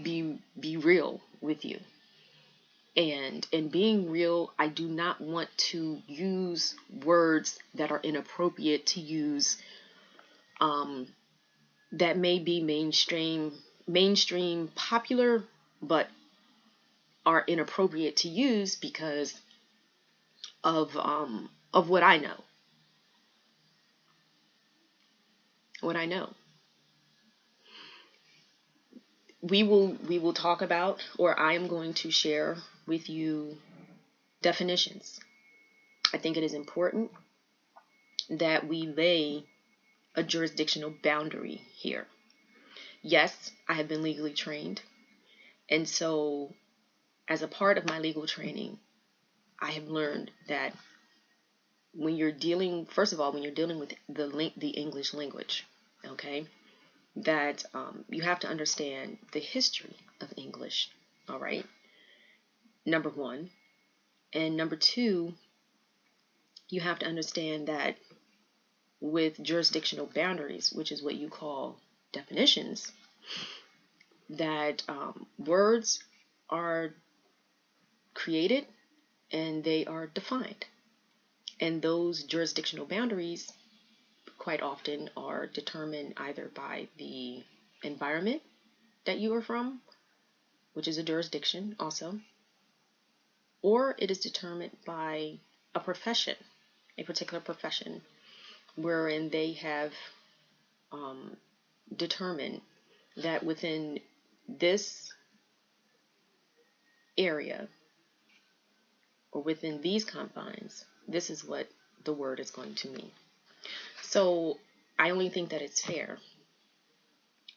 A: be real with you, and in being real, I do not want to use words that are inappropriate to use, that may be mainstream popular, but are inappropriate to use because of what I know. What I know. We will talk about, or I am going to share with you, definitions. I think it is important that we lay a jurisdictional boundary here. Yes, I have been legally trained, and so as a part of my legal training, I have learned that when you're dealing with the English language, okay, that you have to understand the history of English, all right, number one. And number two, you have to understand that with jurisdictional boundaries, which is what you call definitions, that words are created and they are defined. And those jurisdictional boundaries quite often are determined either by the environment that you are from, which is a jurisdiction also, or it is determined by a profession, a particular profession, wherein they have determined that within this area or within these confines, this is what the word is going to mean. So I only think that it's fair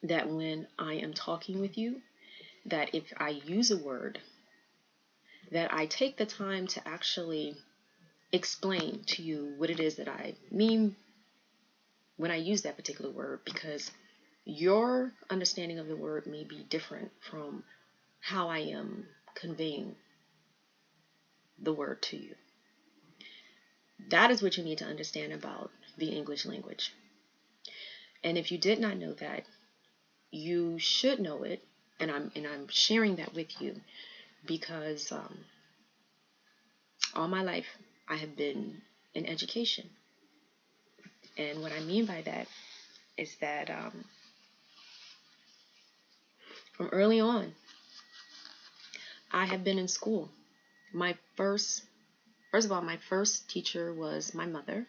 A: that when I am talking with you, that if I use a word, that I take the time to actually explain to you what it is that I mean when I use that particular word, because your understanding of the word may be different from how I am conveying the word to you. That is what you need to understand about the English language. And if you did not know that, you should know it, and I'm sharing that with you because all my life I have been in education. And what I mean by that is that from early on, I have been in school. First of all, my first teacher was my mother,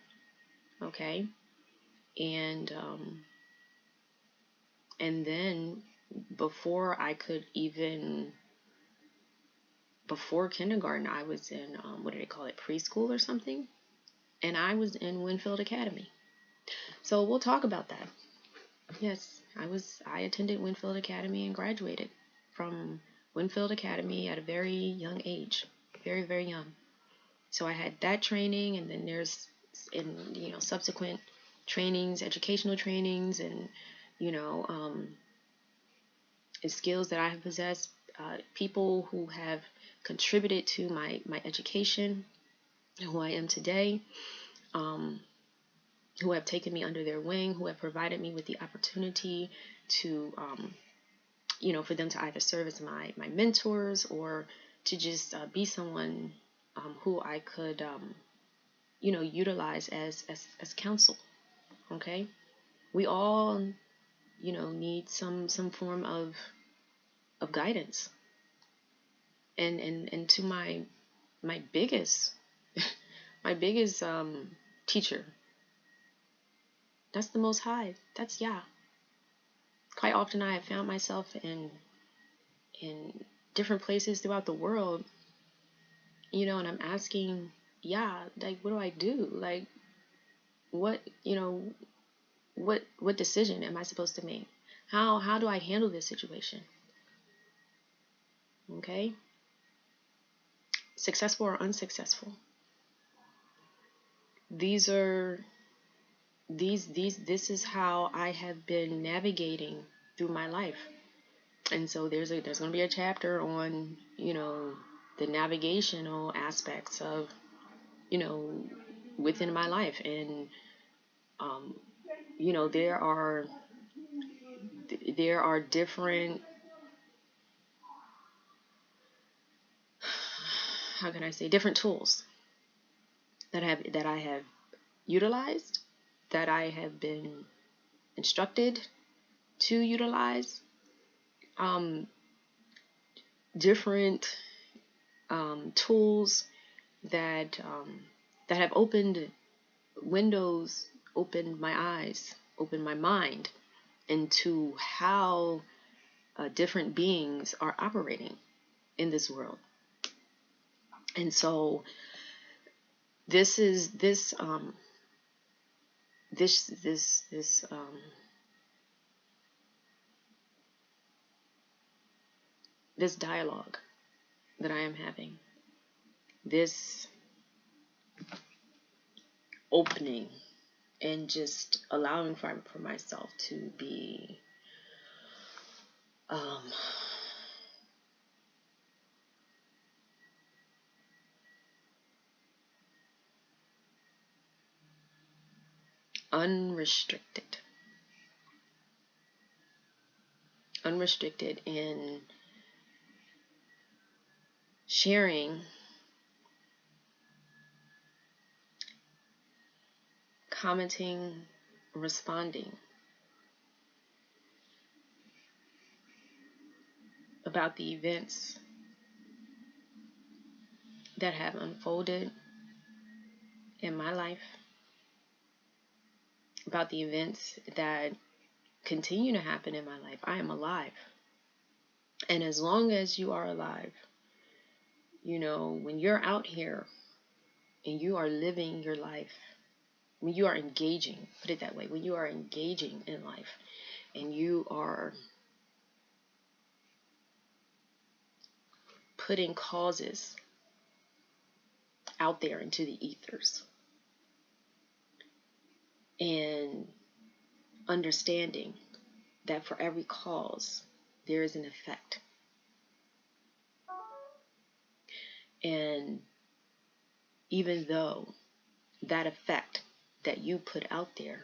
A: okay? And then before kindergarten, I was in, what do they call it, preschool or something? And I was in Winfield Academy. So we'll talk about that. Yes, I attended Winfield Academy and graduated from Winfield Academy at a very young age, very, very young. So I had that training, and then there's subsequent trainings, educational trainings, and skills that I have possessed, people who have contributed to my education, who I am today, who have taken me under their wing, who have provided me with the opportunity to, for them to either serve as my mentors or to just be someone who I could, utilize as counsel. Okay, we all, need some form of guidance, and to my biggest my biggest teacher, that's the Most High. That's Yah. Quite often I have found myself in different places throughout the world, and I'm asking, Yah, like, what do I do? Like, what decision am I supposed to make? How do I handle this situation? Okay? Successful or unsuccessful. This is how I have been navigating through my life. And so there's going to be a chapter on, the navigational aspects of, within my life. And, there are different, how can I say, different tools that I have utilized, that I have been instructed to utilize, different tools that have opened windows, opened my eyes, opened my mind into how different beings are operating in this world. And so this dialogue that I am having, this opening, and just allowing for myself to be unrestricted in sharing commenting, responding about the events that have unfolded in my life, about the events that continue to happen in my life. I am alive. And as long as you are alive, when you're out here and you are living your life, when you are engaging, put it that way, when you are engaging in life and you are putting causes out there into the ethers and understanding that for every cause there is an effect. And even though that effect that you put out there,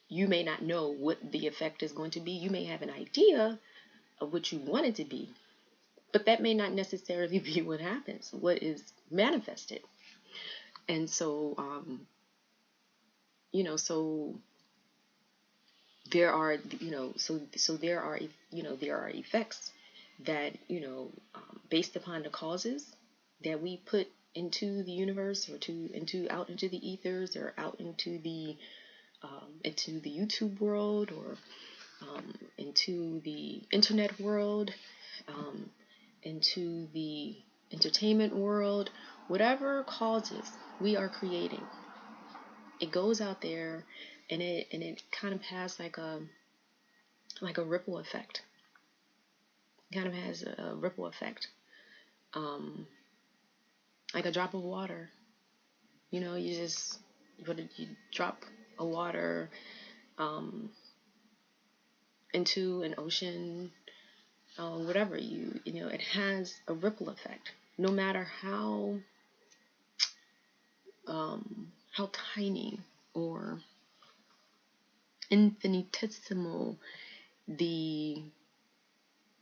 A: you may not know what the effect is going to be. You may have an idea of what you want it to be, but that may not necessarily be what happens, what is manifested. And so, so there are, there are effects that, based upon the causes that we put into the universe, or out into the ethers, or out into the YouTube world, or into the internet world, into the entertainment world, whatever causes we are creating, it goes out there, and it kind of has like a ripple effect. It kind of has a ripple effect, like a drop of water. You drop a water into an ocean, whatever, it has a ripple effect, no matter how tiny or infinitesimal the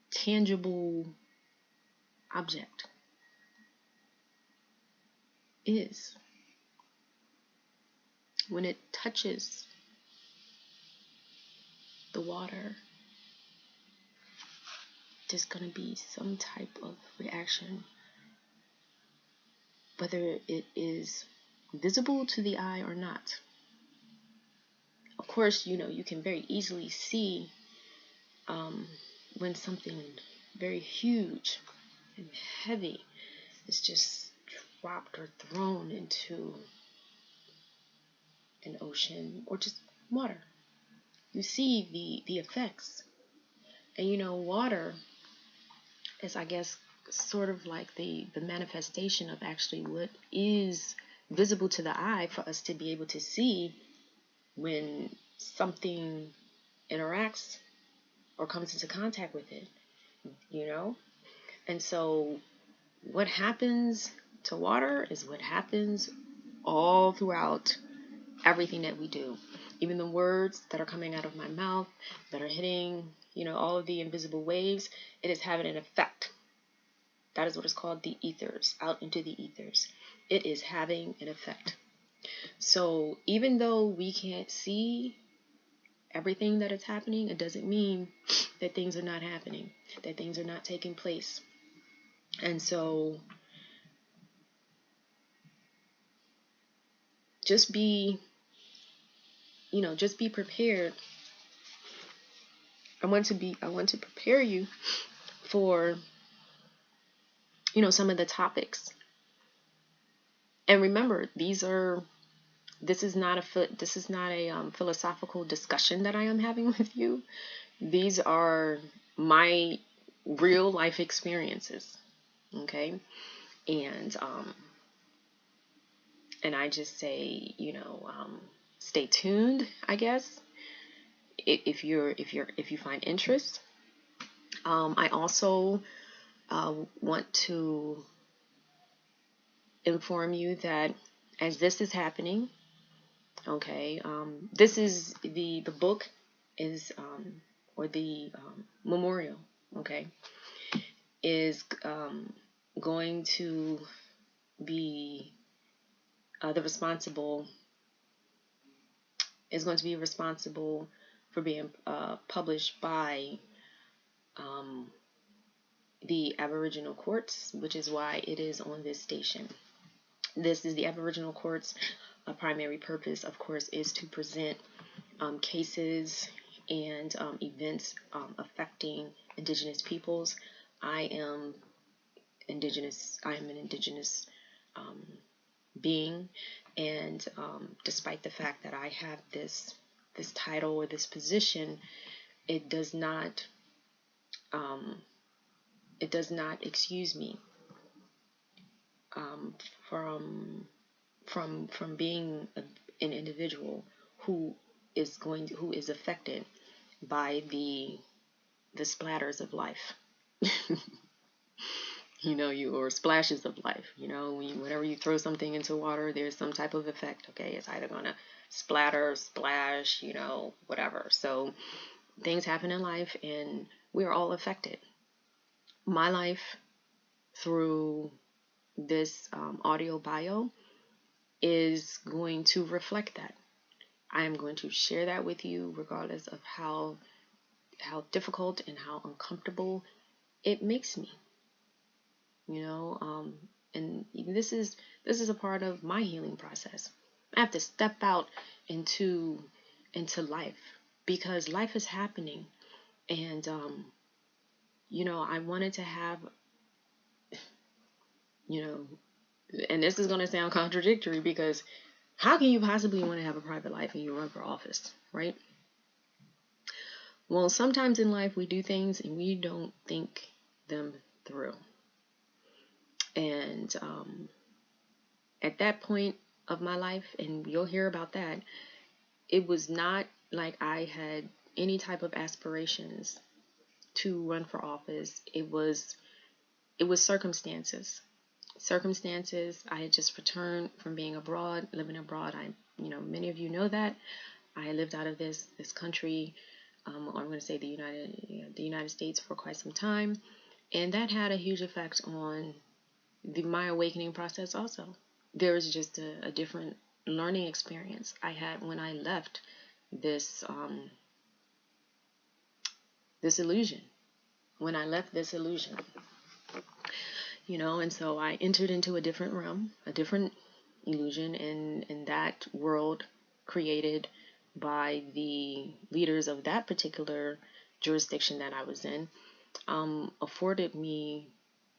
A: tangible object is. When it touches the water, there's going to be some type of reaction, whether it is visible to the eye or not. Of course, you can very easily see when something very huge and heavy is just dropped or thrown into an ocean or just water. You see the effects. And water is, I guess, sort of like the manifestation of actually what is visible to the eye for us to be able to see when something interacts or comes into contact with it, you know? And so what happens to water is what happens all throughout everything that we do. Even the words that are coming out of my mouth, that are hitting, all of the invisible waves, it is having an effect. That is what is called the ethers, out into the ethers. It is having an effect. So even though we can't see everything that is happening, it doesn't mean that things are not happening, that things are not taking place. And so just be prepared. I want to prepare you for, some of the topics. And remember, this is not a philosophical discussion that I am having with you. These are my real life experiences. Okay. And I just say, stay tuned, I guess, if you find interest. I also want to inform you that as this is happening, okay, this is the book is or the memorial, okay, is going to be responsible for being published by the Aboriginal courts, which is why it is on this station. This is the Aboriginal courts. A primary purpose, of course, is to present cases and events affecting Indigenous peoples. I am an Indigenous being, and despite the fact that I have this title or this position, it does not excuse me from being an individual who is affected by the splatters of life. Or splashes of life. Whenever you throw something into water, there's some type of effect. Okay, it's either gonna splatter, splash, whatever. So things happen in life, and we're all affected. My life through this audio bio is going to reflect that. I am going to share that with you, regardless of how difficult and how uncomfortable it makes me. And this is a part of my healing process. I have to step out into life, because life is happening, and I wanted to have, and this is going to sound contradictory, because how can you possibly want to have a private life and you run for office, right? Well, sometimes in life we do things and we don't think them through. And at that point of my life, and you'll hear about that, it was not like I had any type of aspirations to run for office. It was circumstances. I had just returned from being abroad, living abroad. Many of you know that I lived out of this country, or I'm going to say the United States, for quite some time, and that had a huge effect on my awakening process. Also, there was just a different learning experience I had when I left this illusion. When I left this illusion. And so I entered into a different realm, a different illusion, in that world created by the leaders of that particular jurisdiction that I was in, afforded me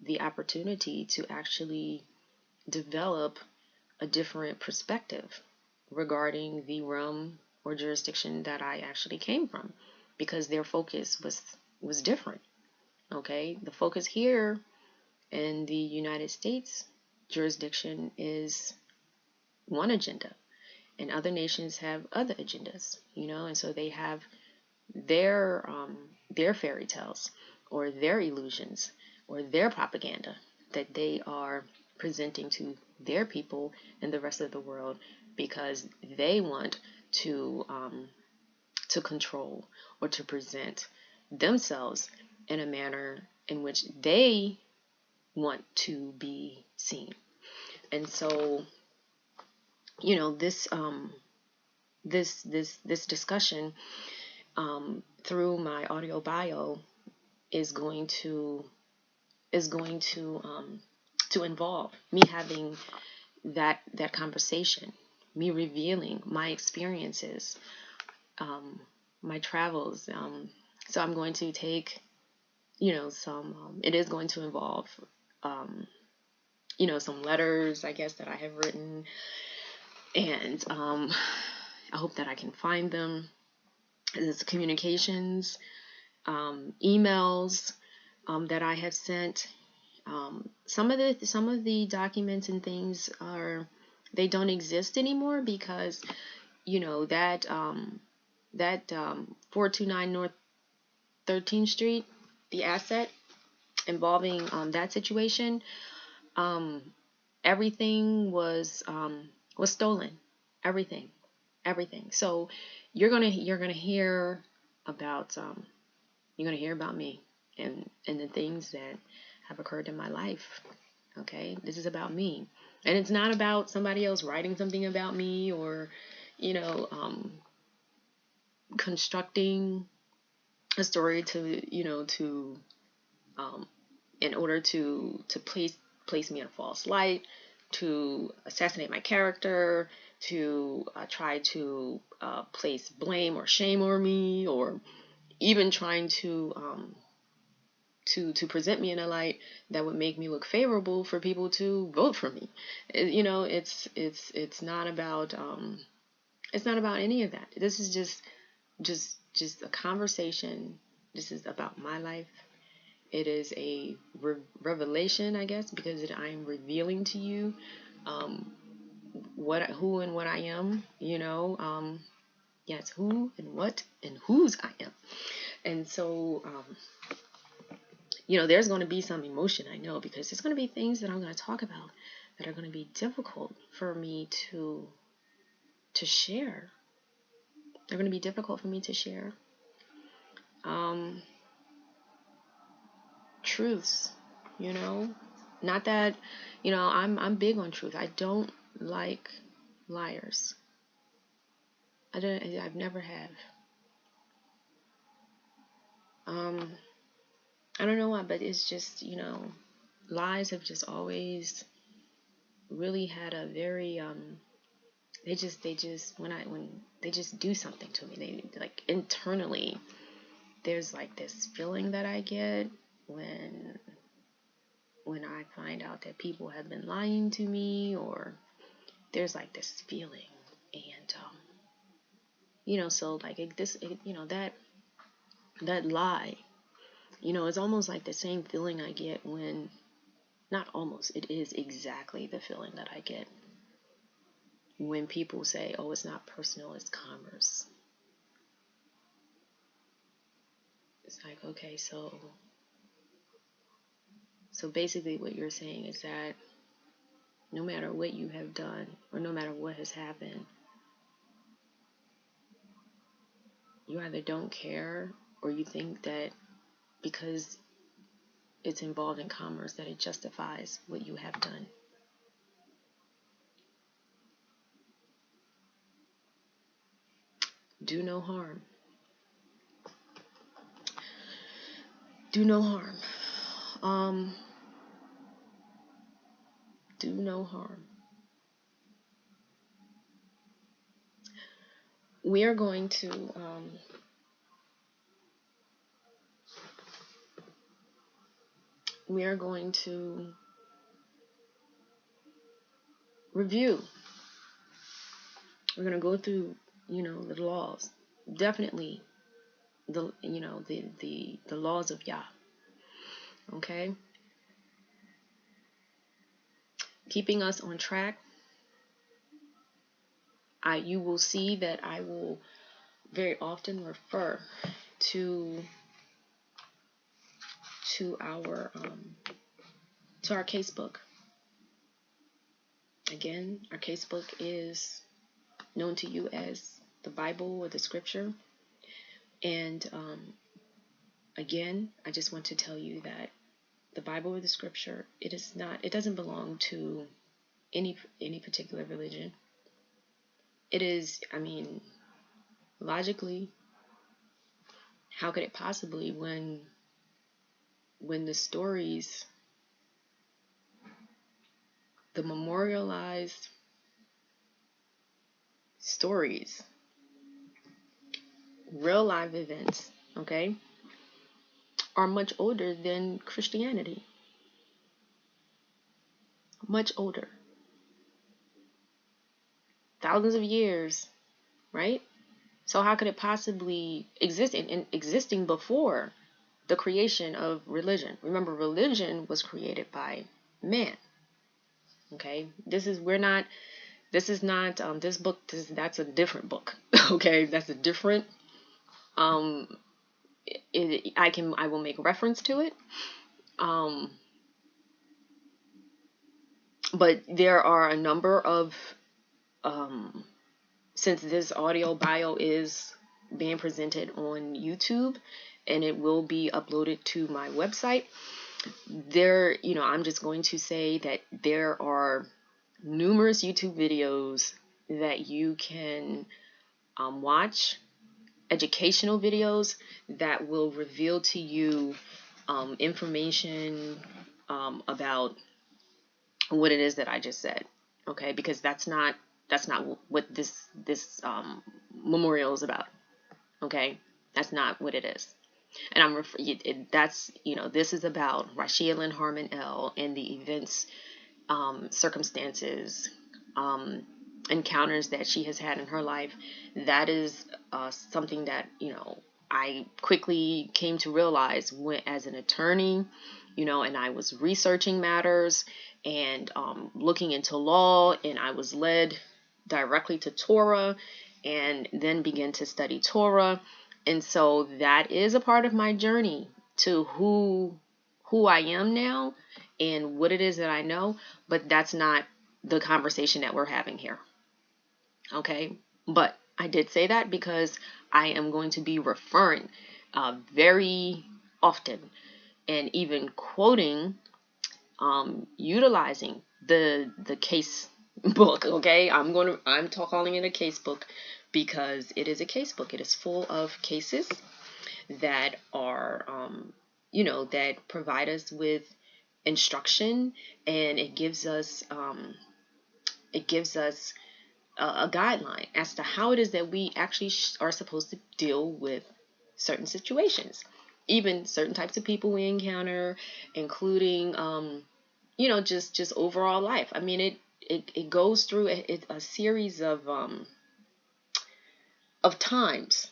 A: the opportunity to actually develop a different perspective regarding the realm or jurisdiction that I actually came from, because their focus was different. Okay, the focus here in the United States jurisdiction is one agenda, and other nations have other agendas, and so they have their fairy tales or their illusions or their propaganda that they are presenting to their people and the rest of the world because they want to control or to present themselves in a manner in which they want to be seen. And so, this discussion through my audio bio is going to to involve me having that conversation, me revealing my experiences, my travels. So I'm going to take, some. It is going to involve, some letters, I guess, that I have written, and I hope that I can find them. It's communications, emails that I have sent. Some of the documents and things they don't exist anymore because that 429 North 13th Street, the asset involving that situation, everything was stolen. Everything. So you're gonna hear about me and the things that have occurred in my life. Okay, this is about me, and it's not about somebody else writing something about me or constructing a story to in order to place me in a false light, to assassinate my character, to try to place blame or shame on me, or even trying to present me in a light that would make me look favorable for people to vote for me. It's not about any of that. This is just a conversation. This is about my life. It is a revelation, I guess, because I am revealing to you who and what I am. Yes, who and what and whose I am. And so, there's going to be some emotion, I know, because there's going to be things that I'm going to talk about that are going to be difficult for me to share. They're going to be difficult for me to share. Truths, not that, I'm big on truth. I don't like liars. I've never have. I don't know why, but it's just, lies have just always really had a very, they just when they just do something to me, they like internally, there's like this feeling that I get when I find out that people have been lying to me, or there's like this feeling, and so like that lie, it's almost like the same feeling I get when, not almost, it is exactly the feeling that I get when people say, oh, it's not personal, it's commerce. It's like, okay, so basically what you're saying is that no matter what you have done or no matter what has happened, you either don't care or you think that because it's involved in commerce that it justifies what you have done. Do no harm. Do no harm. Do no harm. We are going to review. We're going to go through, the laws. Definitely the laws of Yah. Okay? Keeping us on track. You will see that I will very often refer to our casebook. Again, our casebook is known to you as the Bible or the Scripture. And again, I just want to tell you that the Bible or the Scripture, it doesn't belong to any particular religion. It is, logically, how could it possibly, when the stories, the memorialized stories, real live events, okay, are much older than Christianity. Much older. Thousands of years, right? So how could it possibly exist in existing before the creation of religion? Remember, religion was created by man. Okay? This book, that's a different book. Okay? That's a different, I will make reference to it. But there are a number of, since this audio bio is being presented on YouTube and it will be uploaded to my website, I'm just going to say that there are numerous YouTube videos that you can watch, educational videos that will reveal to you information about what it is that I just said. Okay, because that's not what this memorial is about. Okay, that's not what it is. And this is about Rhashea Lynn Harmon'El and the events, circumstances, encounters that she has had in her life. That is something that I quickly came to realize as an attorney, and I was researching matters and looking into law, and I was led directly to Torah and then began to study Torah. And so that is a part of my journey to who I am now and what it is that I know, but that's not the conversation that we're having here. Okay? But I did say that because I am going to be referring very often and even quoting, utilizing the case book. Okay, I'm calling it a case book because it is a case book. It is full of cases that are that provide us with instruction, and it gives us a guideline as to how it is that we actually are supposed to deal with certain situations, even certain types of people we encounter, including just overall life. I mean, it goes through a series of times.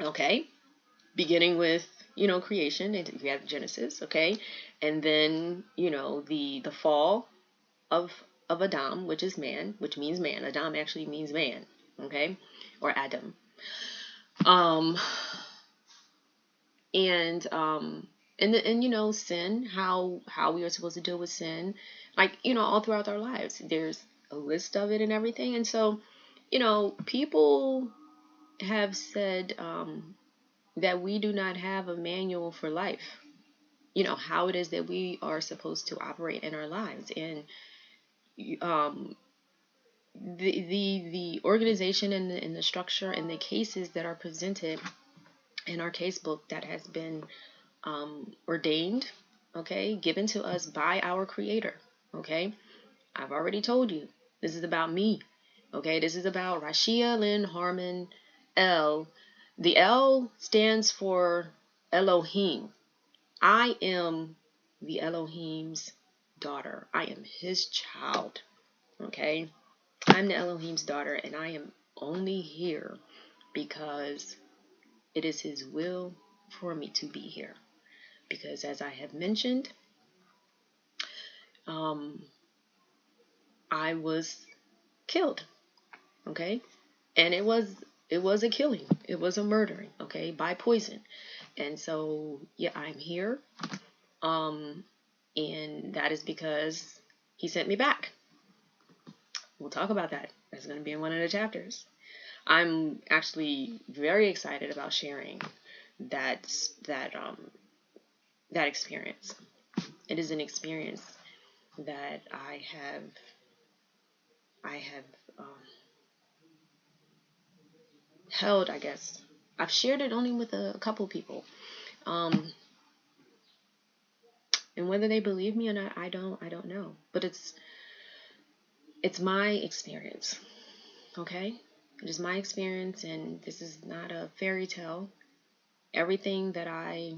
A: Okay, beginning with creation. You have Genesis. Okay, and then the fall of Adam, which is man, which means man. Adam actually means man. Okay, or Adam. And sin, how we are supposed to deal with sin, like all throughout our lives. There's a list of it and everything. And so people have said that we do not have a manual for life, how it is that we are supposed to operate in our lives. And the organization and the structure and the cases that are presented in our case book that has been ordained, okay, given to us by our Creator. Okay, I've already told you, this is about me. Okay, this is about Rhashea Lynn Harmon'El. The L stands for Elohim. I am the Elohim's daughter. I am his child. Okay, I'm the Elohim's daughter, and I am only here because it is his will for me to be here. because as I have mentioned, I was killed, okay? And it was a killing. It was a murdering, okay, by poison. And so, yeah, I'm here. And that is because he sent me back. We'll talk about that. That's going to be in one of the chapters. I'm actually very excited about sharing that experience. It is an experience that I have held, I guess. I've shared it only with a couple people. And whether they believe me or not, I don't know. But it's my experience. Okay? It is my experience, and this is not a fairy tale. Everything that I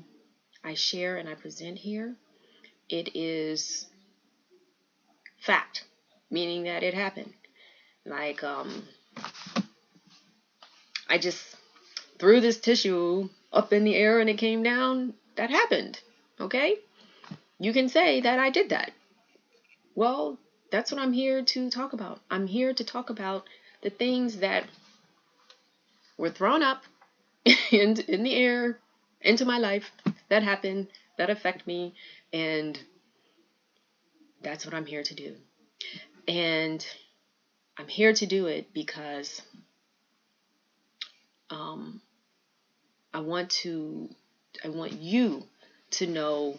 A: share and I present here, it is fact, meaning that it happened. Like, I just threw this tissue up in the air and it came down. That happened. Okay? You can say that I did that. Well, that's what I'm here to talk about. I'm here to talk about the things that were thrown up in the air into my life that happened, that affect me, and that's what I'm here to do. And I'm here to do it because I want you to know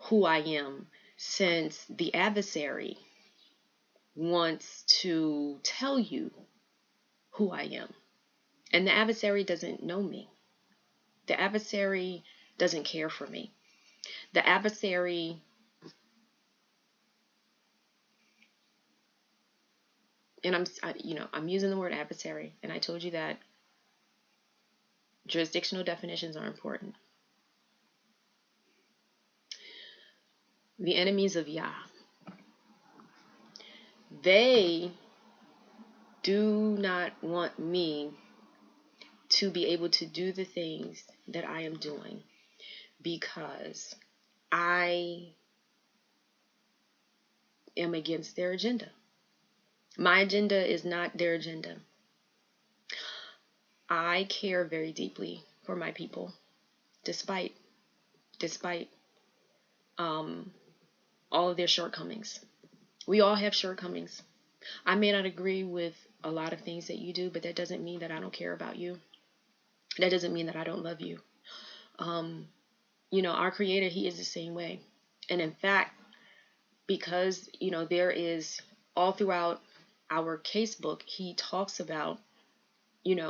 A: who I am, since the adversary wants to tell you who I am. And the adversary doesn't know me. The adversary doesn't care for me. The adversary and I'm using the word adversary, and I told you that jurisdictional definitions are important. The enemies of Yah, they do not want me to be able to do the things that I am doing because I am against their agenda. My agenda is not their agenda. I care very deeply for my people, despite all of their shortcomings. We all have shortcomings. I may not agree with a lot of things that you do, but that doesn't mean that I don't care about you. That doesn't mean that I don't love you. Our Creator, He is the same way. And in fact, because, there is all throughout our casebook, He talks about,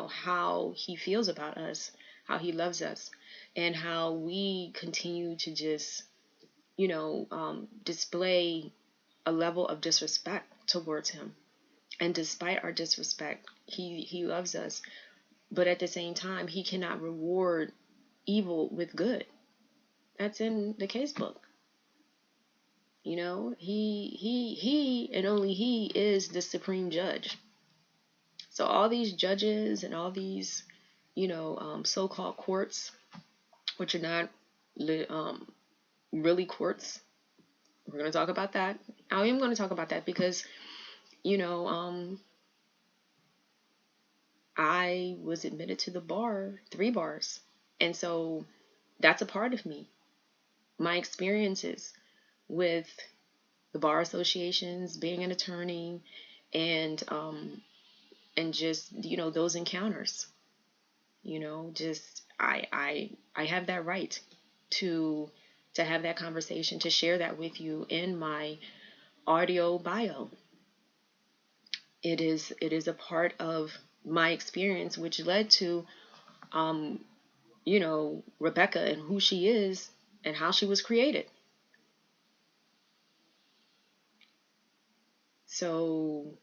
A: how He feels about us, how He loves us, and how we continue to just, display a level of disrespect towards Him. And despite our disrespect, He loves us. But at the same time, He cannot reward evil with good. That's in the casebook. He and only He is the supreme judge. So all these judges and all these, so-called courts, which are not really courts, we're going to talk about that. I am going to talk about that because, I was admitted to the bar, 3 bars. And so that's a part of me. My experiences with the bar associations, being an attorney, and just, those encounters, just I have that right to have that conversation, to share that with you in my audio bio. It is a part of my experience, which led to, Rebecca and who she is and how she was created. So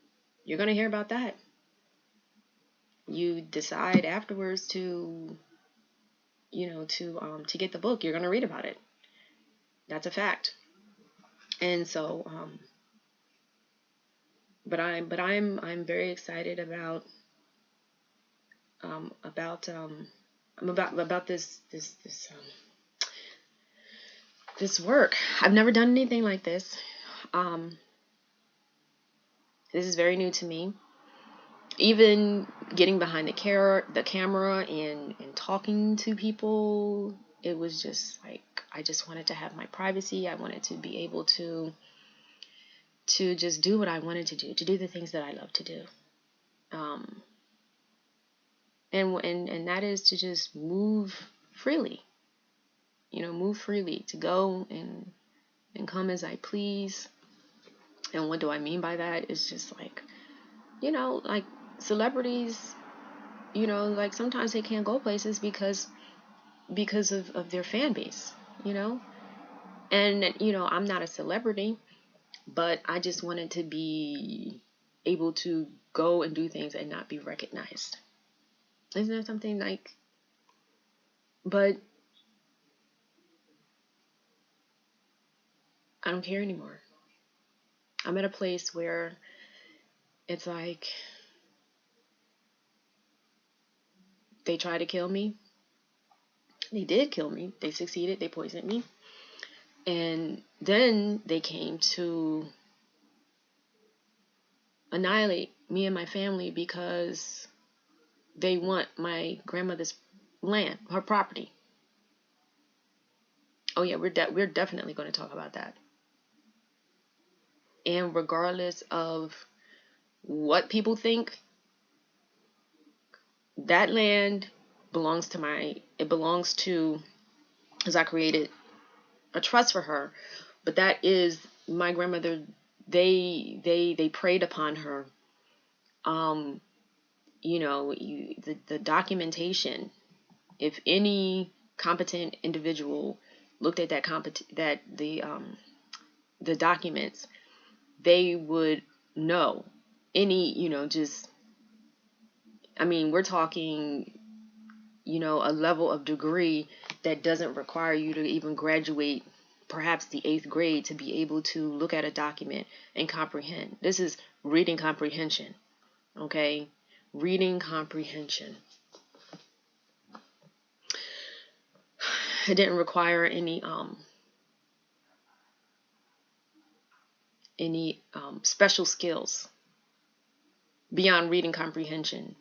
A: you're going to hear about that. You decide afterwards to get the book, you're going to read about it. That's a fact. And so, I'm very excited about this this work. I've never done anything like this. This is very new to me. Even getting behind the camera and talking to people, it was just like, I just wanted to have my privacy. I wanted to be able to just do what I wanted to do the things that I love to do. And that is to just move freely. Move freely, to go and come as I please. And what do I mean by that? It's just like, like celebrities, like sometimes they can't go places because of their fan base, And, I'm not a celebrity, but I just wanted to be able to go and do things and not be recognized. Isn't that something like, but I don't care anymore. I'm at a place where it's like, they tried to kill me. They did kill me. They succeeded. They poisoned me. And then they came to annihilate me and my family because they want my grandmother's land, her property. Oh yeah, we're definitely going to talk about that. And regardless of what people think, that land belongs to, as I created a trust for her, but that is my grandmother. They preyed upon her. The documentation, if any competent individual looked at the documents, they would know we're talking, a level of degree that doesn't require you to even graduate perhaps the 8th grade to be able to look at a document and comprehend. This is reading comprehension. Okay? Reading comprehension. It didn't require any special skills beyond reading comprehension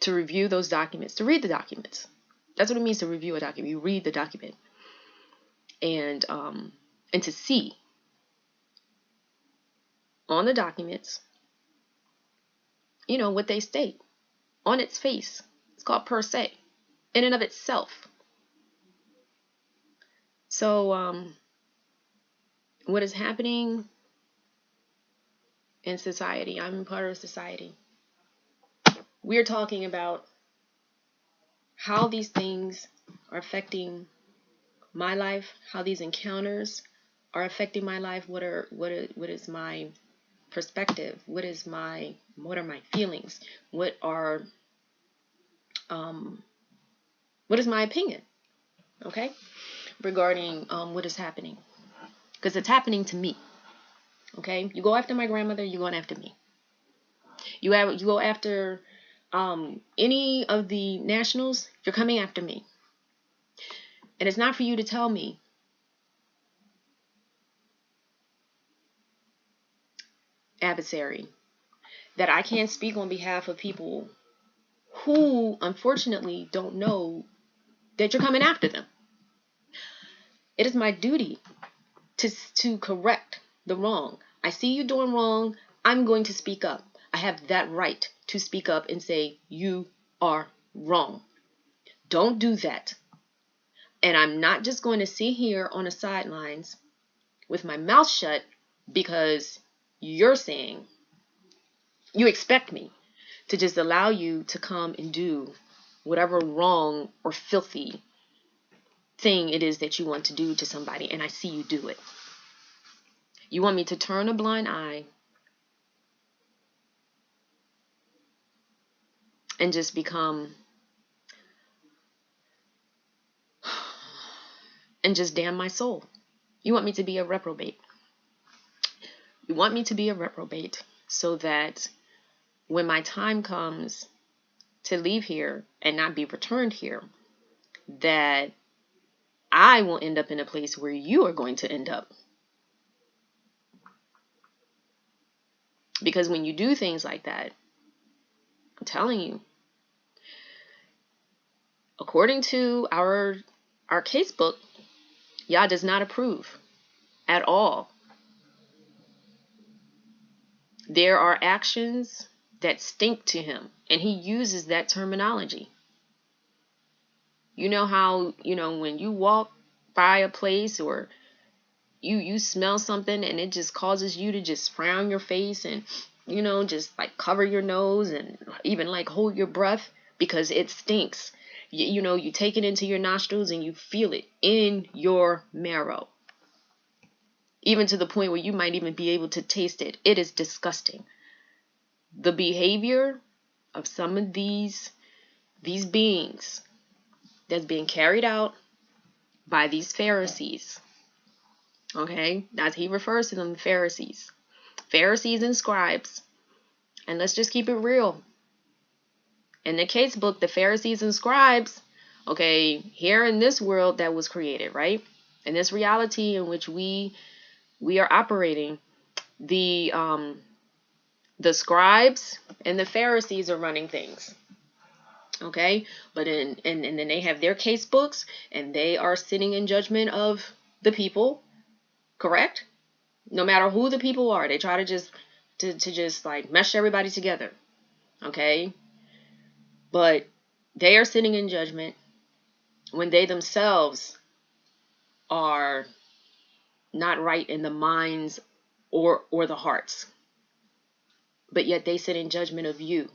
A: to review those documents, to read the documents. That's what it means to review a document. You read the document and to see on the documents, what they state on its face. It's called per se, in and of itself. So what is happening in society? I'm part of society. We're talking about how these things are affecting my life, how these encounters are affecting my life. What is my perspective? What are my feelings? What is my opinion? Okay, regarding what is happening, because it's happening to me. Okay, you go after my grandmother, you're going after me. You go after any of the nationals, you're coming after me. And it's not for you to tell me adversary that I can't speak on behalf of people who unfortunately don't know that you're coming after them. It is my duty to correct the wrong. I see you doing wrong. I'm going to speak up. I have that right to speak up and say, you are wrong. Don't do that. And I'm not just going to sit here on the sidelines with my mouth shut because you're saying, you expect me to just allow you to come and do whatever wrong or filthy thing it is that you want to do to somebody, and I see you do it. You want me to turn a blind eye and just become and just damn my soul. You want me to be a reprobate. You want me to be a reprobate so that when my time comes to leave here and not be returned here, that I will end up in a place where you are going to end up. Because when you do things like that, I'm telling you, according to our casebook, Yah does not approve at all. There are actions that stink to him, and he uses that terminology. You know how, when you walk by a place or you smell something and it just causes you to just frown your face and, just like cover your nose and even like hold your breath because it stinks. You take it into your nostrils and you feel it in your marrow. Even to the point where you might even be able to taste it. It is disgusting. The behavior of some of these beings that's being carried out by these Pharisees. Okay, as he refers to them, Pharisees and scribes. And let's just keep it real. In the case book, the Pharisees and scribes, okay, here in this world that was created, right? In this reality in which we are operating, the scribes and the Pharisees are running things. Okay, but and then they have their case books and they are sitting in judgment of the people, correct? No matter who the people are, they try to just like mesh everybody together. Okay, but they are sitting in judgment when they themselves are not right in the minds or the hearts, but yet they sit in judgment of you.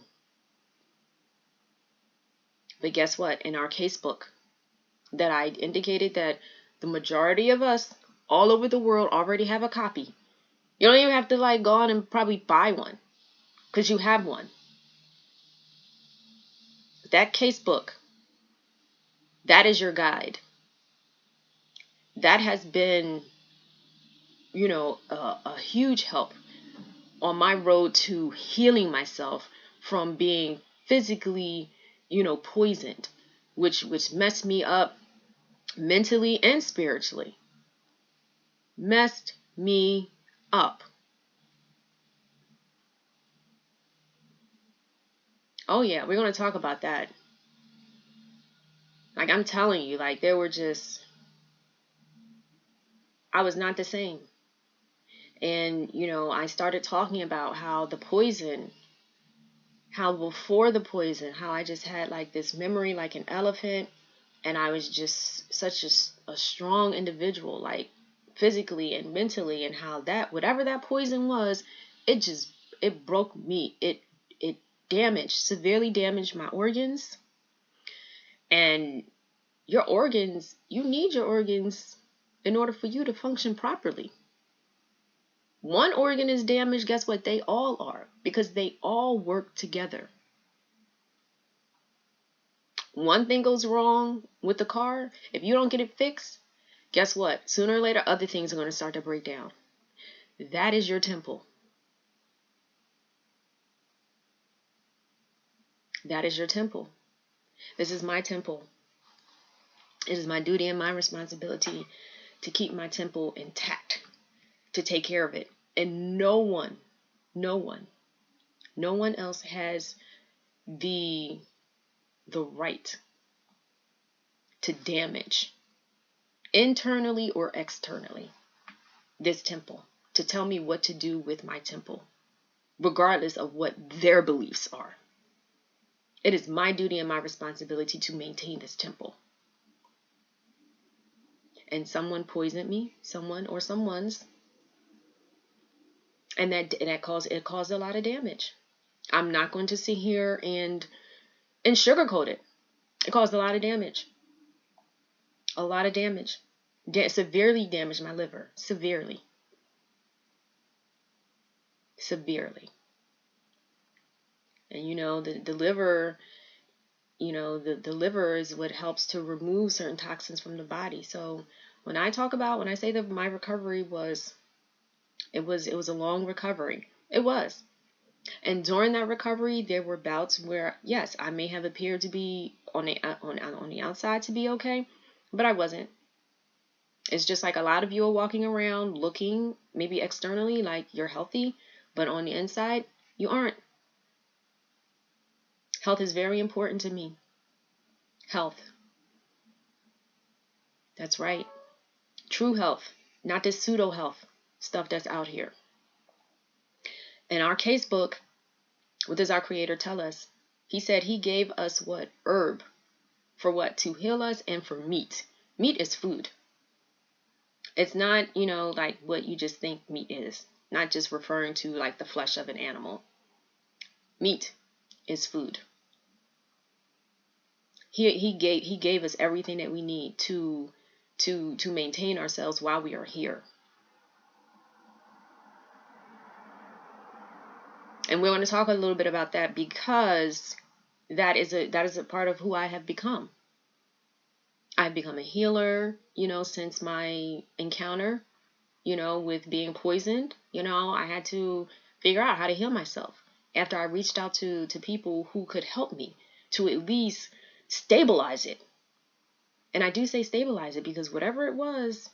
A: But guess what? In our case book that I indicated that the majority of us all over the world already have a copy. You don't even have to like go on and probably buy one because you have one. That case book, that is your guide. That has been, a huge help on my road to healing myself from being physically, poisoned, which messed me up mentally and spiritually. Messed me up. Oh yeah, we're going to talk about that. Like I'm telling you, like I was not the same. And, I started talking about how the poison, how before the poison, how I just had like this memory like an elephant. And I was just such a strong individual, like physically and mentally, and how that, whatever that poison was, it broke me. It severely damaged my organs. And your organs, you need your organs in order for you to function properly. One organ is damaged, guess what? They all are, because they all work together. One thing goes wrong with the car, if you don't get it fixed, guess what? Sooner or later, other things are going to start to break down. That is your temple. That is your temple. This is my temple. It is my duty and my responsibility to keep my temple intact, to take care of it. And no one else has the right to damage internally or externally this temple, to tell me what to do with my temple, regardless of what their beliefs are. It is my duty and my responsibility to maintain this temple. And someone poisoned me, someone or someone's, and that caused a lot of damage. I'm not going to sit here and sugarcoat it. It caused a lot of damage. A lot of damage. Severely damaged my liver. Severely. And the liver, the liver is what helps to remove certain toxins from the body. So when I say that my recovery was a long recovery. It was. And during that recovery, there were bouts where, yes, I may have appeared to be on the outside to be okay, but I wasn't. It's just like a lot of you are walking around looking maybe externally like you're healthy, but on the inside, you aren't. Health is very important to me. Health. That's right. True health, not this pseudo health stuff that's out here. In our case book, what does our Creator tell us? He said he gave us what? Herb. For what? To heal us, and for meat. Meat is food. It's not, like what you just think meat is. Not just referring to like the flesh of an animal. Meat is food. He gave us everything that we need to maintain ourselves while we are here. And we're going to talk a little bit about that because that is a part of who I have become. I've become a healer, since my encounter, with being poisoned. I had to figure out how to heal myself after I reached out to people who could help me to at least stabilize it. And I do say stabilize it because whatever it was,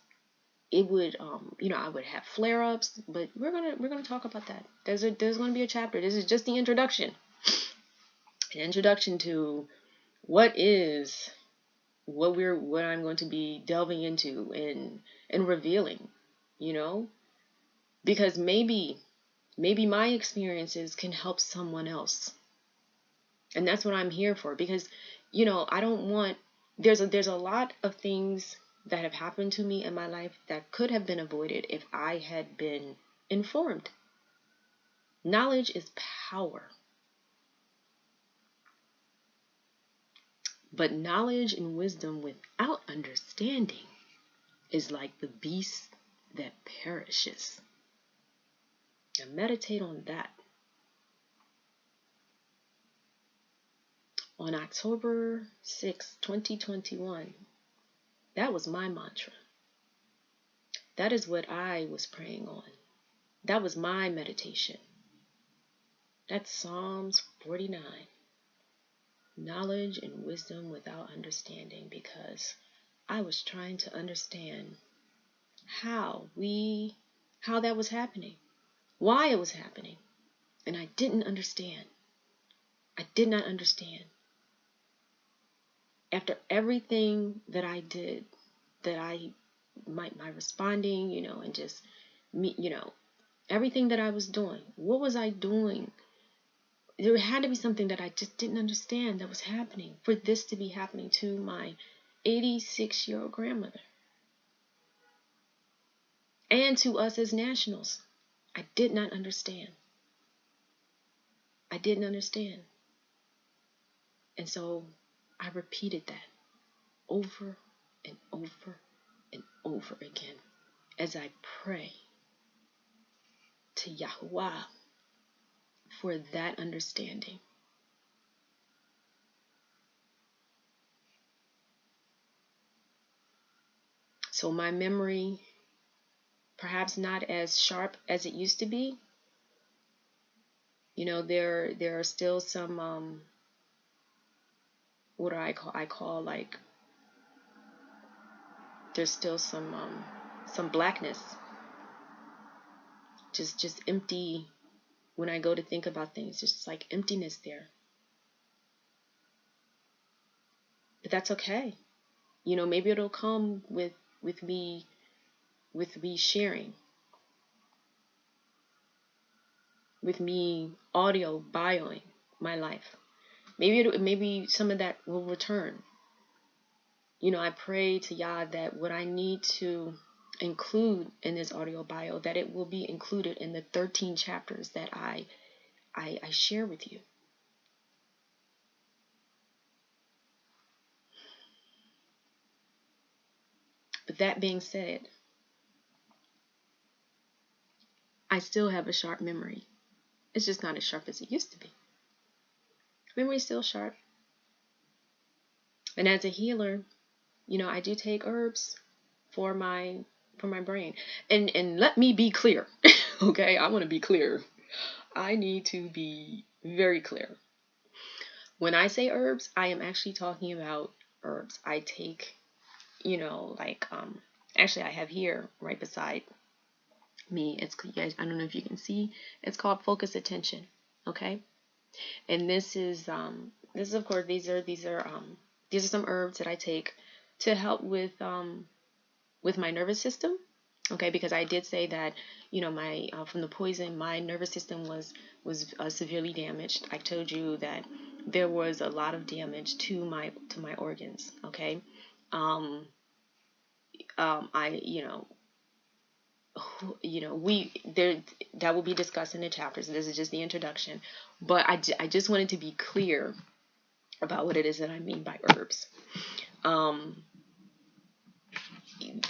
A: it would, I would have flare-ups, but we're gonna talk about that. There's gonna be a chapter. This is just the introduction. An introduction to what I'm going to be delving into and revealing, because maybe my experiences can help someone else. And that's what I'm here for, because, I don't want, there's a lot of things that have happened to me in my life that could have been avoided if I had been informed. Knowledge is power. But knowledge and wisdom without understanding is like the beast that perishes. Now meditate on that. On October 6, 2021, that was my mantra. That is what I was praying on. That was my meditation. That's Psalms 49. Knowledge and wisdom without understanding, because I was trying to understand how that was happening, why it was happening, and I didn't understand. I did not understand. After everything that I did, that my responding, and just me, everything that I was doing, what was I doing? There had to be something that I just didn't understand that was happening for this to be happening to my 86-year-old grandmother. And to us as nationals. I did not understand. I didn't understand. And so I repeated that over and over and over again as I pray to Yahuwah for that understanding. So my memory, perhaps not as sharp as it used to be. There are still some what do I call like, there's still some blackness, just empty. When I go to think about things, just like emptiness there. But that's okay. Maybe it'll come with me sharing, with me audio bioing my life. Maybe some of that will return. I pray to Yah that what I need to include in this audio bio, that it will be included in the 13 chapters that I share with you. But that being said, I still have a sharp memory. It's just not as sharp as it used to be. Memory is still sharp. And as a healer, I do take herbs for my brain. And let me be clear. Okay, I want to be clear. I need to be very clear. When I say herbs, I am actually talking about herbs. I take, like Actually, I have here right beside me. It's, you guys, I don't know if you can see. It's called Focus Attention. Okay, and this is of course these are some herbs that I take to help with my nervous system. Okay, because I did say that, my from the poison, my nervous system was severely damaged. I told you that there was a lot of damage to my organs. Okay, I we there that will be discussed in the chapters. This is just the introduction, but I just wanted to be clear about what it is that I mean by herbs.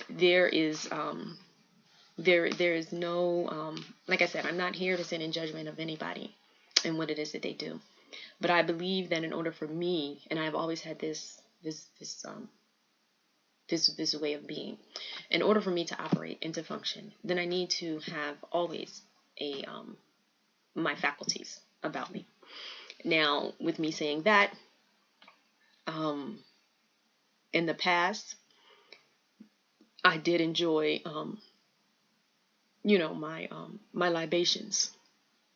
A: There is there is no like I said, I'm not here to sit in judgment of anybody and what it is that they do, but I believe that in order for me, and I've always had this way of being, in order for me to operate and to function, then I need to have always a my faculties about me. Now, with me saying that, in the past, I did enjoy my libations.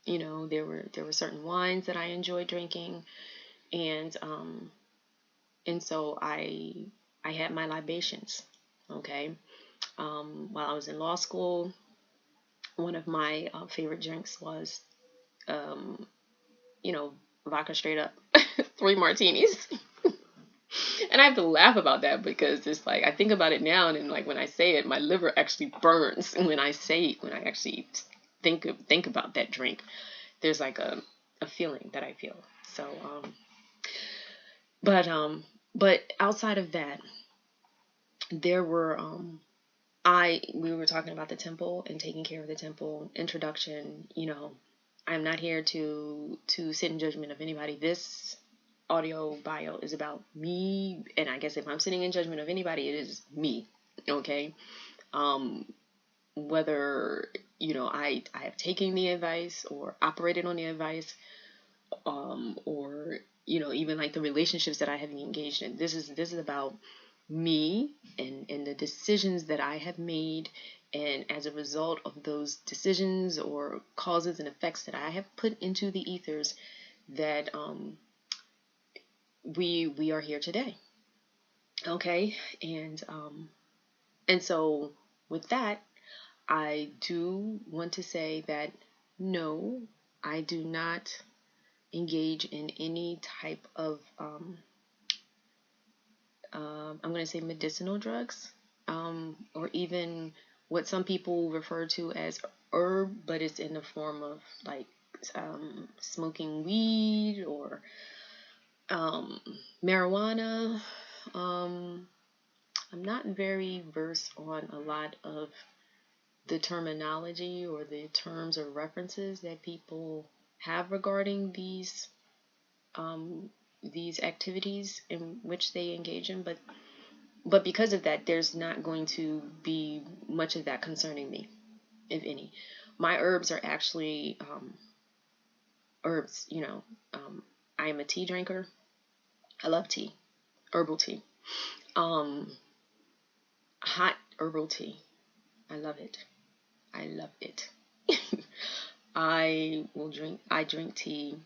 A: There were certain wines that I enjoyed drinking, and so I had my libations. Okay, while I was in law school, one of my favorite drinks was vodka straight up, 3 martinis. And I have to laugh about that because it's like I think about it now, and like when I say it, my liver actually burns when I actually think about that drink. There's like a feeling that I feel. So but outside of that, there were we were talking about the temple and taking care of the temple. Introduction, I'm not here to sit in judgment of anybody. This audio bio is about me, and I guess if I'm sitting in judgment of anybody, it is me. Okay, whether I have taken the advice or operated on the advice, or even like the relationships that I have engaged in. This is about me and the decisions that I have made, and as a result of those decisions or causes and effects that I have put into the ethers, that we are here today. Okay, and so with that, I do want to say that no, I do not engage in any type of I'm going to say medicinal drugs, or even what some people refer to as herb, but it's in the form of like smoking weed or marijuana. I'm not very versed on a lot of the terminology or the terms or references that people have regarding these activities in which they engage in, but because of that, there's not going to be much of that concerning me, if any. My herbs are actually herbs. I am a tea drinker. I love tea, herbal tea, hot herbal tea. I love it. I love it. I drink tea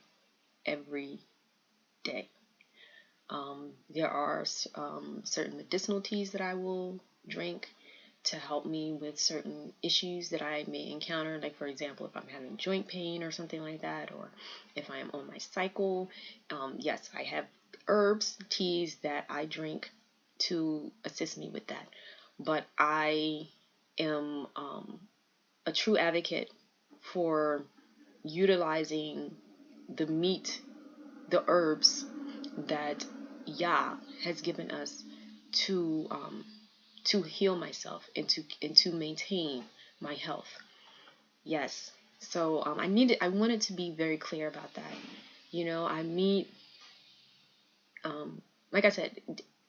A: every day. There are certain medicinal teas that I will drink to help me with certain issues that I may encounter. Like, for example, if I'm having joint pain or something like that, or if I am on my cycle. Yes, I have herbs, teas that I drink to assist me with that. But I am a true advocate for utilizing the herbs that Yah has given us to heal myself and to maintain my health. Yes. So I wanted to be very clear about that. I meet like I said,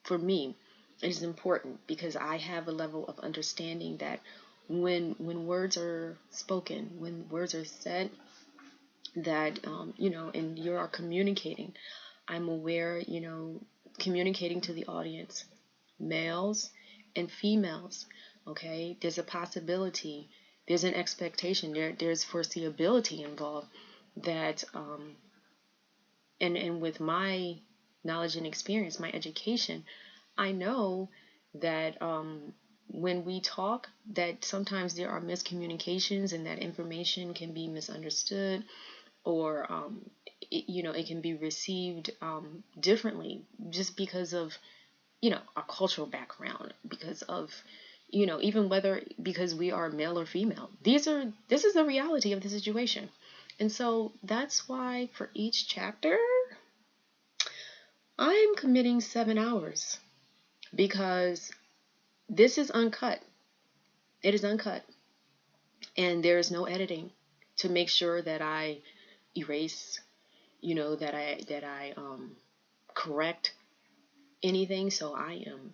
A: for me, it is important because I have a level of understanding that when words are spoken, when words are said, that and you are communicating, I'm aware, communicating to the audience, males and females, Okay, there's a possibility, there's an expectation, there's foreseeability involved that and with my knowledge and experience, my education, I know that when we talk, that sometimes there are miscommunications and that information can be misunderstood, or it can be received differently, just because of our cultural background, because of even whether because we are male or female. This is the reality of the situation. And so that's why for each chapter I'm committing 7 hours, because this is uncut. It is uncut, and there is no editing to make sure that I erase, that I correct anything. So I am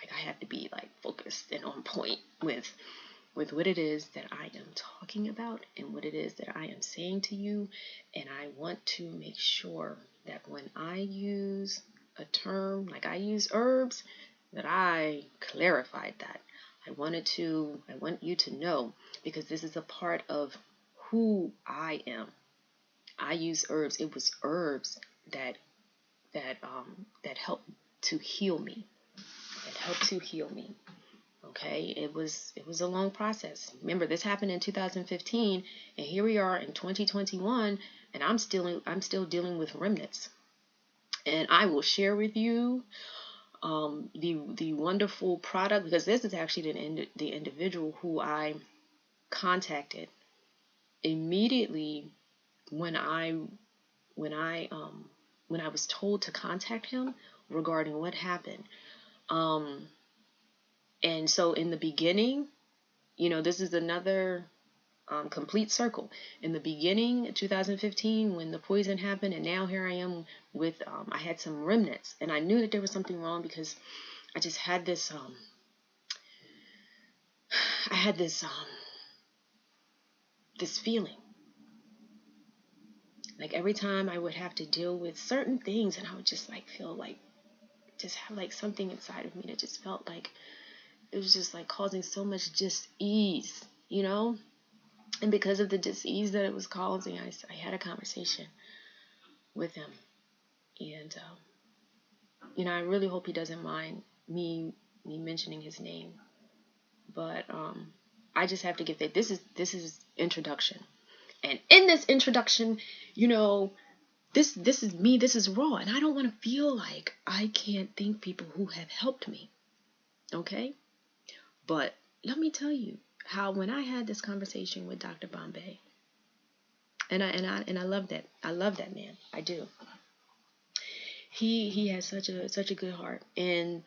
A: like, I have to be like focused and on point with what it is that I am talking about and what it is that I am saying to you. And I want to make sure that when I use a term, like I use herbs, that I clarified that. I want you to know, because this is a part of who I am. I use herbs. It was herbs that helped to heal me. That helped to heal me. Okay, it was a long process. Remember, this happened in 2015, and here we are in 2021, and I'm still dealing with remnants. And I will share with you the wonderful product, because this is actually the individual who I contacted immediately when I was told to contact him regarding what happened. And so in the beginning, this is another complete circle. In the beginning, 2015, when the poison happened, and now here I am with, I had some remnants, and I knew that there was something wrong, because I just had this, this feeling. Like every time I would have to deal with certain things, and I would just like feel like, just have like something inside of me that just felt like it was just like causing so much dis-ease, And because of the dis-ease that it was causing, I had a conversation with him. And, I really hope he doesn't mind me mentioning his name. But I just have to give that. This is introduction. And in this introduction, this is me, this is raw. And I don't want to feel like I can't thank people who have helped me. Okay? But let me tell you how, when I had this conversation with Dr. Bombay, and I love that. I love that man. I do. He has such a good heart. And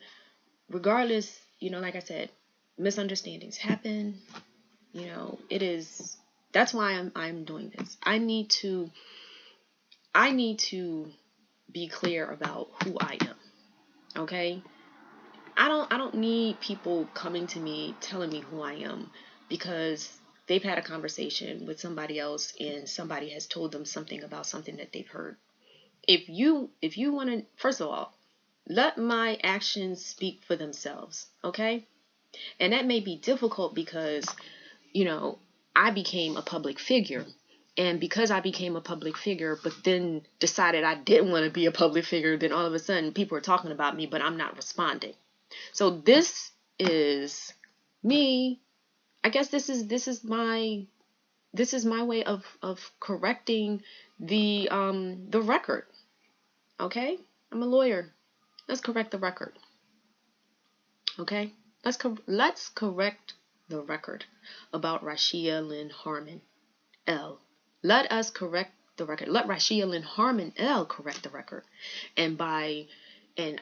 A: regardless, like I said, misunderstandings happen. That's why I'm doing this. I need to be clear about who I am. Okay? I don't need people coming to me telling me who I am, because they've had a conversation with somebody else and somebody has told them something about something that they've heard. If you want to, first of all, let my actions speak for themselves, okay? And that may be difficult because, I became a public figure. And because I became a public figure, but then decided I didn't want to be a public figure, then all of a sudden people are talking about me, but I'm not responding. So this is me. I guess this is my way of correcting the record. Okay? I'm a lawyer. Let's correct the record. Okay? Let's correct the record about Rhashea Lynn Harmon'El. Let us correct the record. Let Rhashea Lynn Harmon'El correct the record. And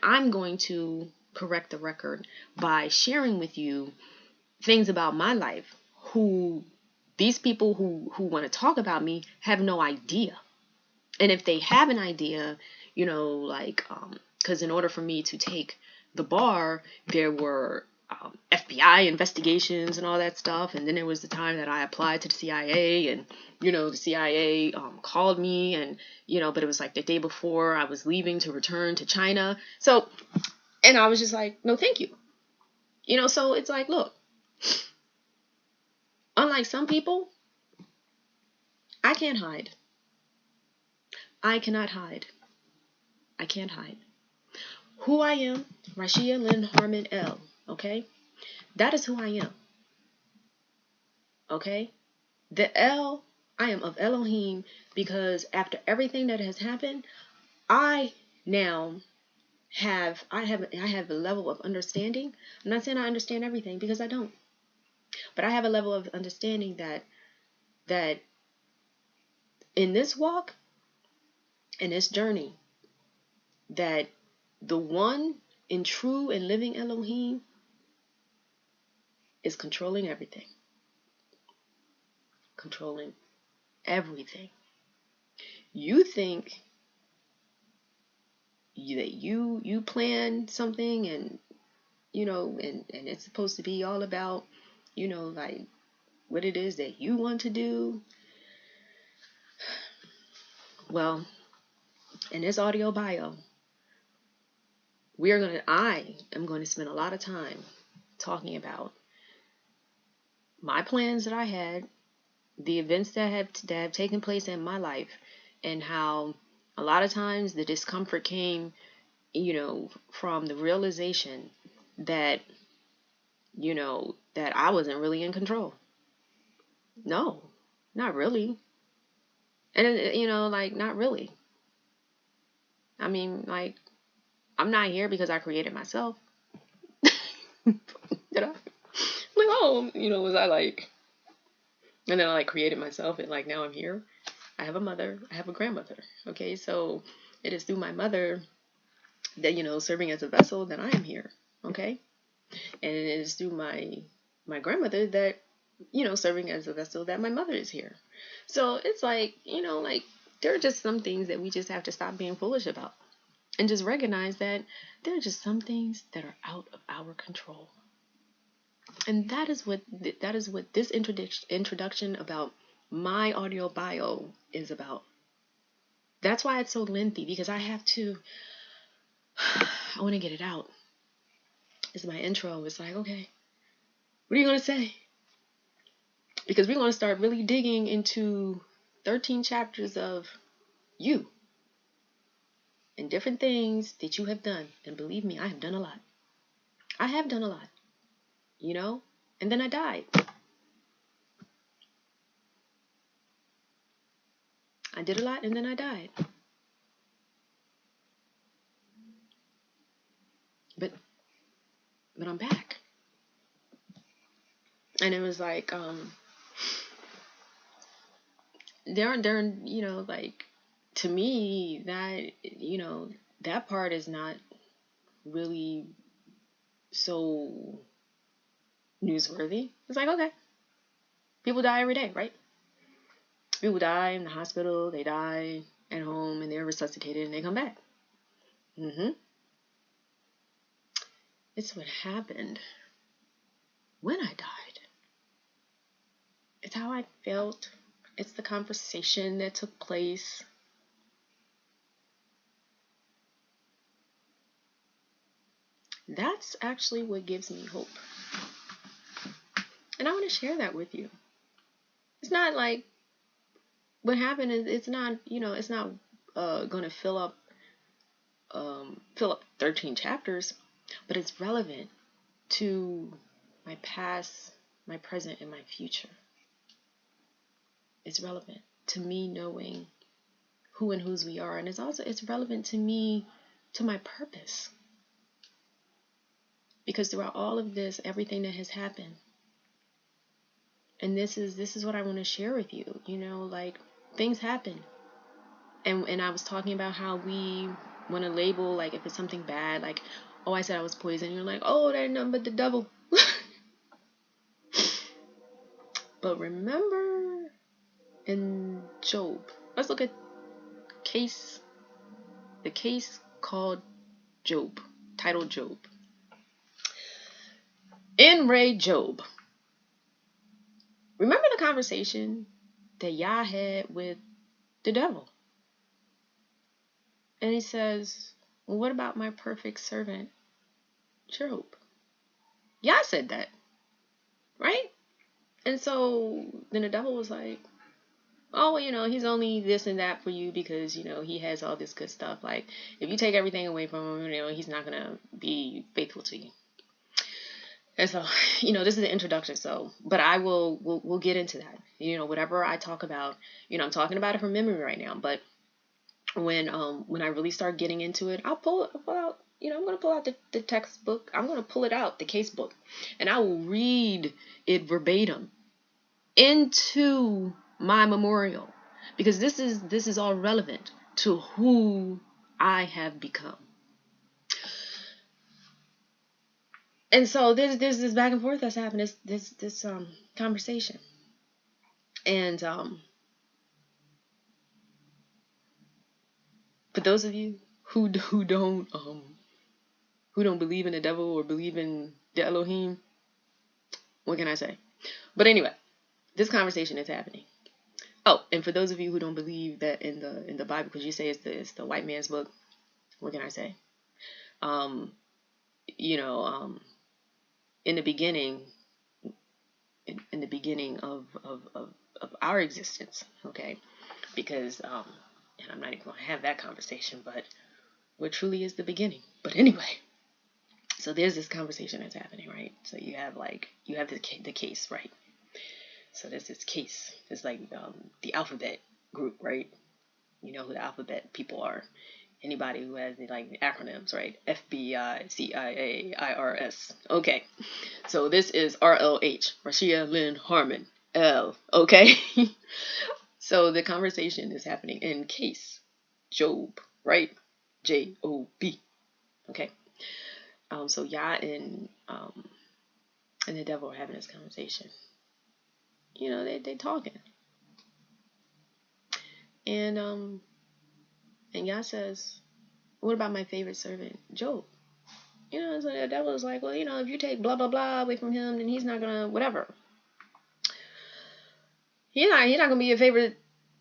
A: I'm going to correct the record by sharing with you things about my life who these people who want to talk about me have no idea. And if they have an idea, because in order for me to take the bar, there were FBI investigations and all that stuff. And then there was the time that I applied to the CIA, and, the CIA called me, and, but it was like the day before I was leaving to return to China. So, and I was just like, no, thank you. So it's like, look, Unlike some people, I can't hide. I cannot hide. I can't hide. Who I am, Rhashea Lynn Harmon'El, okay? That is who I am, okay? The L, I am of Elohim, because after everything that has happened, I now have a level of understanding. I'm not saying I understand everything, because I don't. But I have a level of understanding that in this walk, in this journey, that the one in true and living Elohim is controlling everything. Controlling everything. You think that you plan something, and and it's supposed to be all about like what it is that you want to do. Well, in this audio bio, I am going to spend a lot of time talking about my plans that I had, the events that have taken place in my life, and how a lot of times the discomfort came from the realization that that I wasn't really in control. No, not really. And like, not really. I mean, like, I'm not here because I created myself. Did I? Like, oh, was I like, and then I like created myself, and like now I'm here. I have a mother, I have a grandmother. Okay, so it is through my mother that serving as a vessel that I am here. Okay, and it is through my grandmother that serving as a vessel that my mother is here. So it's like like there are just some things that we just have to stop being foolish about, and just recognize that there are just some things that are out of our control. And that is what this introduction about my audio bio is about. That's why it's so lengthy, because I have to I want to get it out. It's my intro. It's like, okay, what are you going to say? Because we're going to start really digging into 13 chapters of you and different things that you have done. And believe me, I have done a lot. I have done a lot, and then I died. I did a lot, and then I died. But I'm back. And it was like, there, like, to me, that, that part is not really so newsworthy. It's like, okay, people die every day, right? People die in the hospital, they die at home, and they're resuscitated, and they come back. It's what happened when I died. It's how I felt. It's the conversation that took place. That's actually what gives me hope. And I want to share that with you. It's not like what happened is, it's not going to fill up 13 chapters, but it's relevant to my past, my present, and my future. It's relevant to me knowing who and whose we are, and it's relevant to me, to my purpose. Because throughout all of this, everything that has happened, and this is what I want to share with you. Like, things happen, and I was talking about how we want to label, like, if it's something bad, like, oh, I said I was poisoned, you're like, oh, that ain't nothing but the devil. But remember in Job, let's look at the case called Job, titled Job. In Ray Job, remember the conversation that Yah had with the devil? And he says, well, what about my perfect servant, Job? Yah said that. right? And so then the devil was like, oh, well, he's only this and that for you because, he has all this good stuff. Like, if you take everything away from him, he's not going to be faithful to you. And so, this is the introduction. So, but we'll get into that. Whatever I talk about, I'm talking about it from memory right now. But when I really start getting into it, I'll pull out, I'm going to pull out the textbook. I'm going to pull it out, the case book, and I will read it verbatim into my memorial, because this is all relevant to who I have become. And so there's this back and forth that's happening, this conversation. And for those of you who don't believe in the devil or believe in the Elohim, what can I say? But anyway, this conversation is happening. Oh, and for those of you who don't believe that in the Bible, because you say it's the white man's book, what can I say? In the beginning, in the beginning of our existence, okay? Because and I'm not even going to have that conversation, but what truly is the beginning? But anyway, so there's this conversation that's happening, right? So you have the case, right? So there's this case. It's like the alphabet group, right? You know who the alphabet people are. Anybody who has like acronyms, right? FBI, CIA, IRS. Okay. So this is RLH, Rhashea Lynn Harmon'El. Okay. So the conversation is happening in case Job, right? Job. Okay. So Yah and the devil are having this conversation. They talking. And Yah says, what about my favorite servant, Job? So the devil is like, well, if you take blah, blah, blah away from him, then he's not going to, whatever. He's not going to be your favorite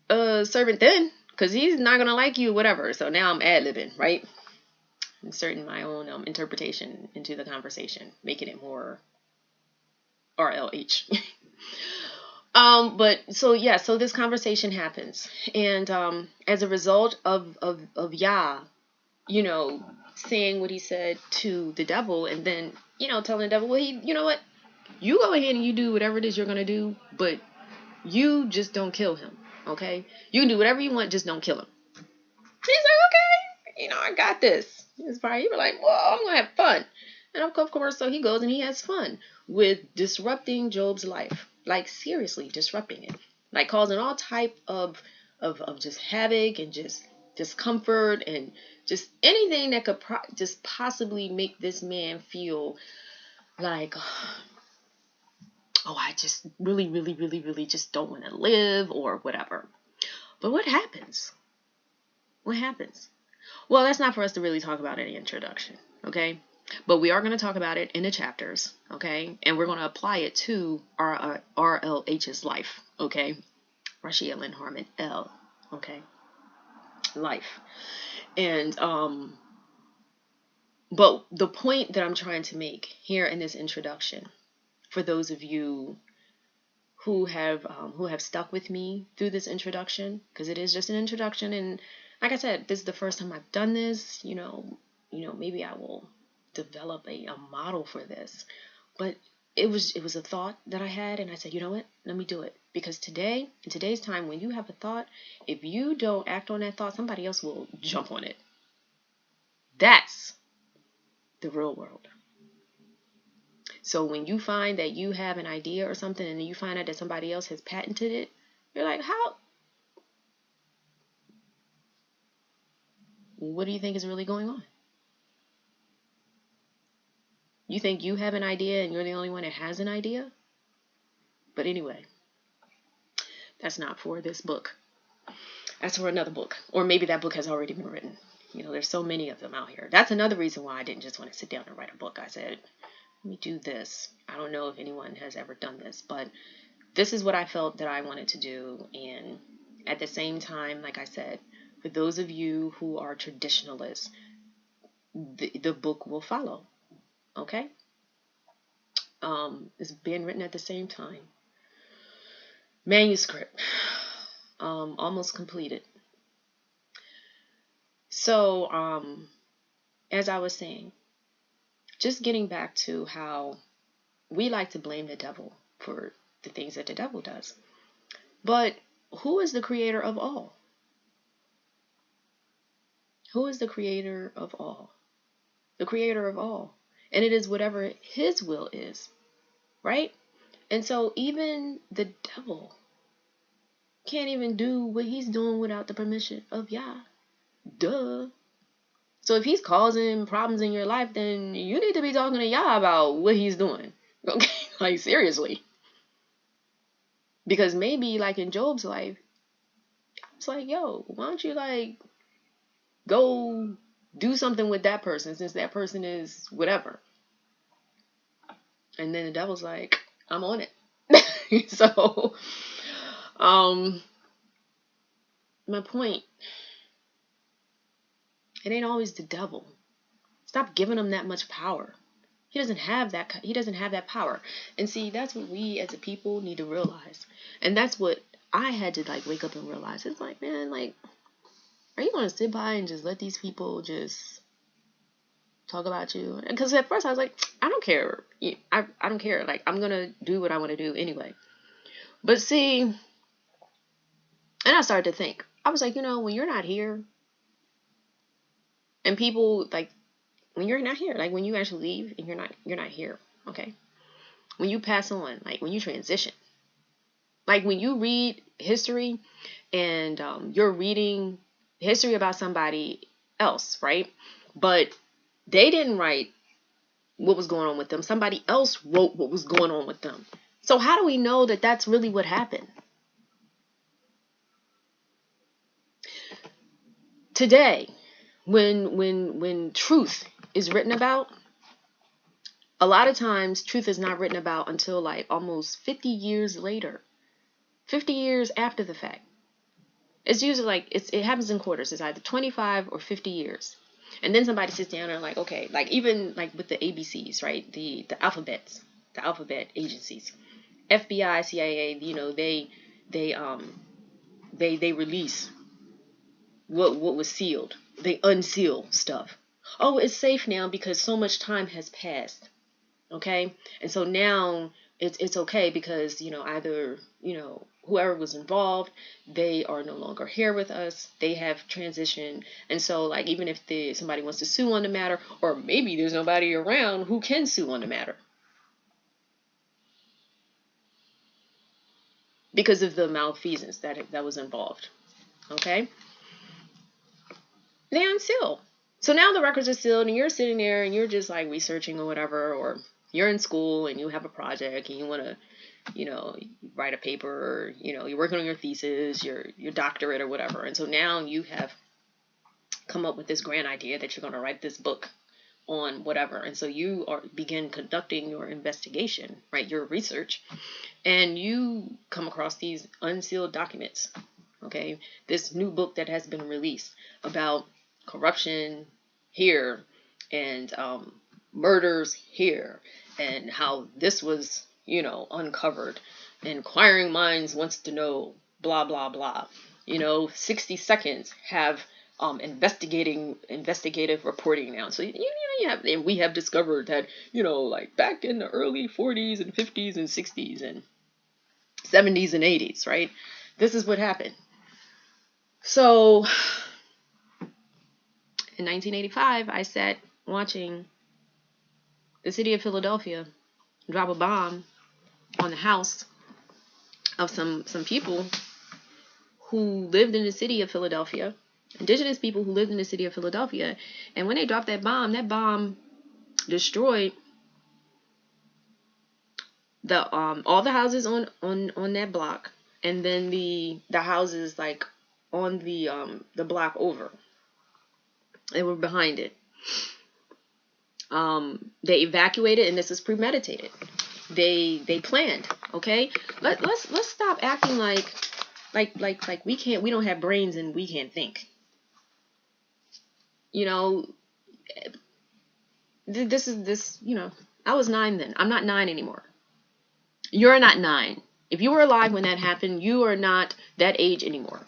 A: servant then, because he's not going to like you, whatever. So now I'm ad-libbing, right? Inserting my own interpretation into the conversation, making it more RLH. So this conversation happens. And as a result of Yah, saying what he said to the devil, and then, telling the devil, well, you know what? You go ahead and you do whatever it is you're going to do, but you just don't kill him, okay? You can do whatever you want, just don't kill him. He's like, okay, I got this. He's probably like, well, I'm going to have fun. And of course, so he goes and he has fun with disrupting Job's life. Like, seriously, disrupting it. Like, causing all type of just havoc and just discomfort and just anything that could just possibly make this man feel like, oh, I just really, really, really, really just don't want to live or whatever. But what happens? What happens? Well, that's not for us to really talk about in the introduction, okay? But we are going to talk about it in the chapters, okay? And we're going to apply it to our RLH's life, okay? Rhashea Lynn Harmon'El, okay? Life. And, but the point that I'm trying to make here in this introduction, for those of you who have stuck with me through this introduction, because it is just an introduction, and like I said, this is the first time I've done this, maybe I will develop a model for this, but it was a thought that I had, and I said, you know what, let me do it, because in today's time, when you have a thought, if you don't act on that thought, somebody else will jump on it. That's the real world. So when you find that you have an idea or something, and you find out that somebody else has patented it, you're like, how? What do you think is really going on? You think you have an idea and you're the only one that has an idea? But anyway, that's not for this book. That's for another book. Or maybe that book has already been written. There's so many of them out here. That's another reason why I didn't just want to sit down and write a book. I said, let me do this. I don't know if anyone has ever done this, but this is what I felt that I wanted to do. And at the same time, like I said, for those of you who are traditionalists, the book will follow. Okay? is being written at the same time. Manuscript, almost completed. So, as I was saying, just getting back to how we like to blame the devil for the things that the devil does. But who is the creator of all? Who is the creator of all? The creator of all. And it is whatever his will is, right? And so even the devil can't even do what he's doing without the permission of Yah. Duh. So if he's causing problems in your life, then you need to be talking to Yah about what he's doing. Okay? Like, seriously. Because maybe, like in Job's life, it's like, yo, why don't you, like, go do something with that person, since that person is whatever. And then the devil's like, I'm on it. So, my point, it ain't always the devil. Stop giving him that much power. He doesn't have that power. And see, that's what we as a people need to realize. And that's what I had to, like, wake up and realize. It's like, man, like, are you going to sit by and just let these people just talk about you? Because at first I was like, I don't care. I don't care. Like, I'm going to do what I want to do anyway. But see, and I started to think. I was like, when you're not here, and people, like, when you're not here, like when you actually leave and you're not here, okay? When you pass on, like when you transition, like when you read history and you're reading history about somebody else, right? But they didn't write what was going on with them. Somebody else wrote what was going on with them. So how do we know that that's really what happened? Today, when truth is written about, a lot of times truth is not written about until like almost 50 years later. 50 years after the fact. It's usually like, it happens in quarters. It's either 25 or 50 years. And then somebody sits down and like, okay, like even like with the ABCs, right? The alphabet agencies, FBI, CIA, they release what was sealed. They unseal stuff. Oh, it's safe now because so much time has passed. Okay? And so now it's okay because, either, whoever was involved, they are no longer here with us. They have transitioned. And so, like, even if somebody wants to sue on the matter, or maybe there's nobody around who can sue on the matter because of the malfeasance that was involved. Okay? They unseal. So now the records are sealed and you're sitting there and you're just like researching or whatever, or you're in school and you have a project and you want to, write a paper, or, you're working on your thesis, your doctorate or whatever. And so now you have come up with this grand idea that you're going to write this book on whatever. And so you begin conducting your investigation, right? Your research, and you come across these unsealed documents. Okay. This new book that has been released about corruption here and murders here, and how this was, uncovered. Inquiring minds wants to know, blah, blah, blah. 60 seconds have investigative reporting now. So we have discovered that, like back in the early 40s and 50s and 60s and 70s and 80s, right? This is what happened. So in 1985, I sat watching the city of Philadelphia drop a bomb on the house of some people who lived in the city of Philadelphia, indigenous people who lived in the city of Philadelphia. And when they dropped that bomb destroyed the all the houses on that block, and then the houses like on the block over. They were behind it. They evacuated, and this is premeditated. They planned. Okay, let's stop acting like we don't have brains and we can't think. This I was 9 then. I'm not 9 anymore. You're not 9. If you were alive when that happened, you are not that age anymore.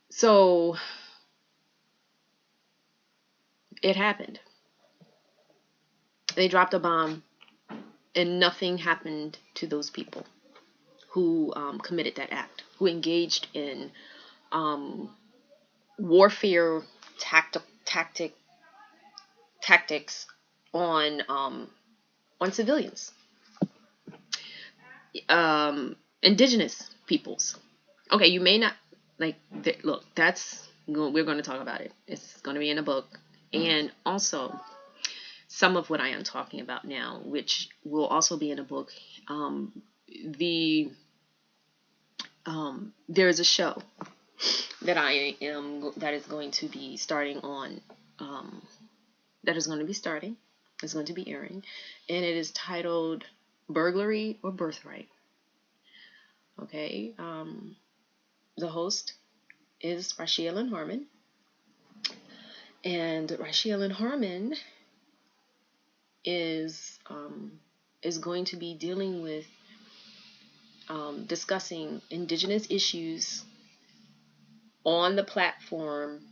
A: So it happened. They dropped a bomb, and nothing happened to those people who committed that act, who engaged in warfare tactics on civilians, indigenous peoples. Okay, you may not like. Look, we're going to talk about it. It's going to be in a book, and also some of what I am talking about now, which will also be in a book. There's a show that is going to be starting on it's going to be airing, and it is titled Burglary or Birthright. Okay, the host is Rhashea Lynn Harmon'El, and Rhashea Lynn Harmon'El is going to be dealing with discussing Indigenous issues on the platform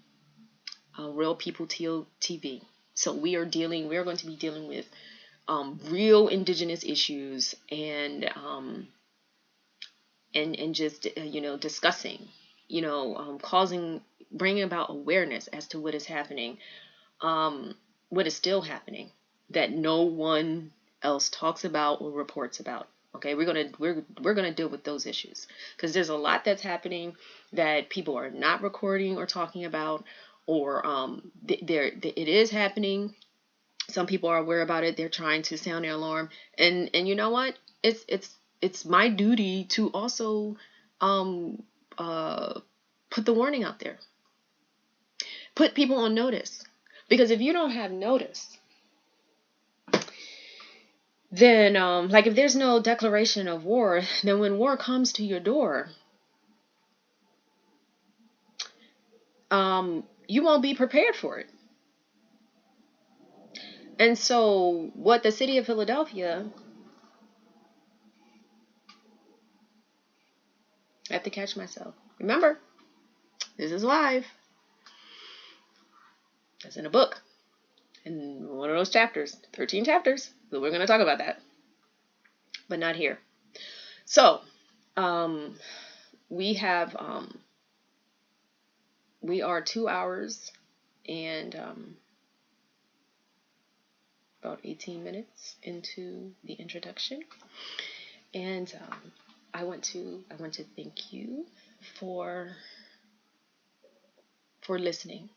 A: Real People TV. So we are going to be dealing with real Indigenous issues and just discussing, bringing about awareness as to what is happening, what is still happening that no one else talks about or reports about. Okay, we're gonna deal with those issues because there's a lot that's happening that people are not recording or talking about, or it is happening. Some people are aware about it. They're trying to sound their alarm, and you know what? It's my duty to also put the warning out there, put people on notice, because if you don't have notice, then like if there's no declaration of war, then when war comes to your door, you won't be prepared for it. And so what the city of Philadelphia, I have to catch myself. Remember, this is live. It's in a book. In one of those chapters, 13 chapters. So we're going to talk about that. But not here. So, we are 2 hours and about 18 minutes into the introduction. And I want to thank you for listening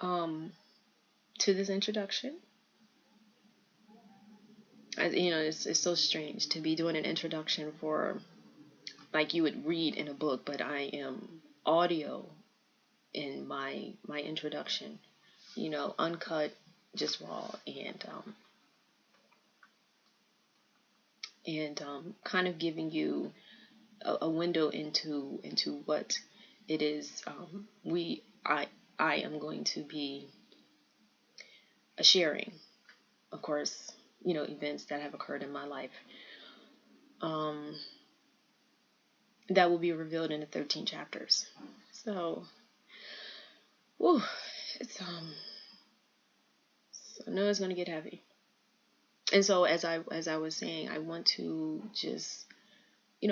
A: to this introduction. It's so strange to be doing an introduction for like you would read in a book, but I am audio in my introduction, uncut, just raw, and kind of giving you a window into what it is I am going to be sharing, of course, events that have occurred in my life that will be revealed in the 13 chapters. So, it's I know it's going to get heavy. And so as I was saying, I want to just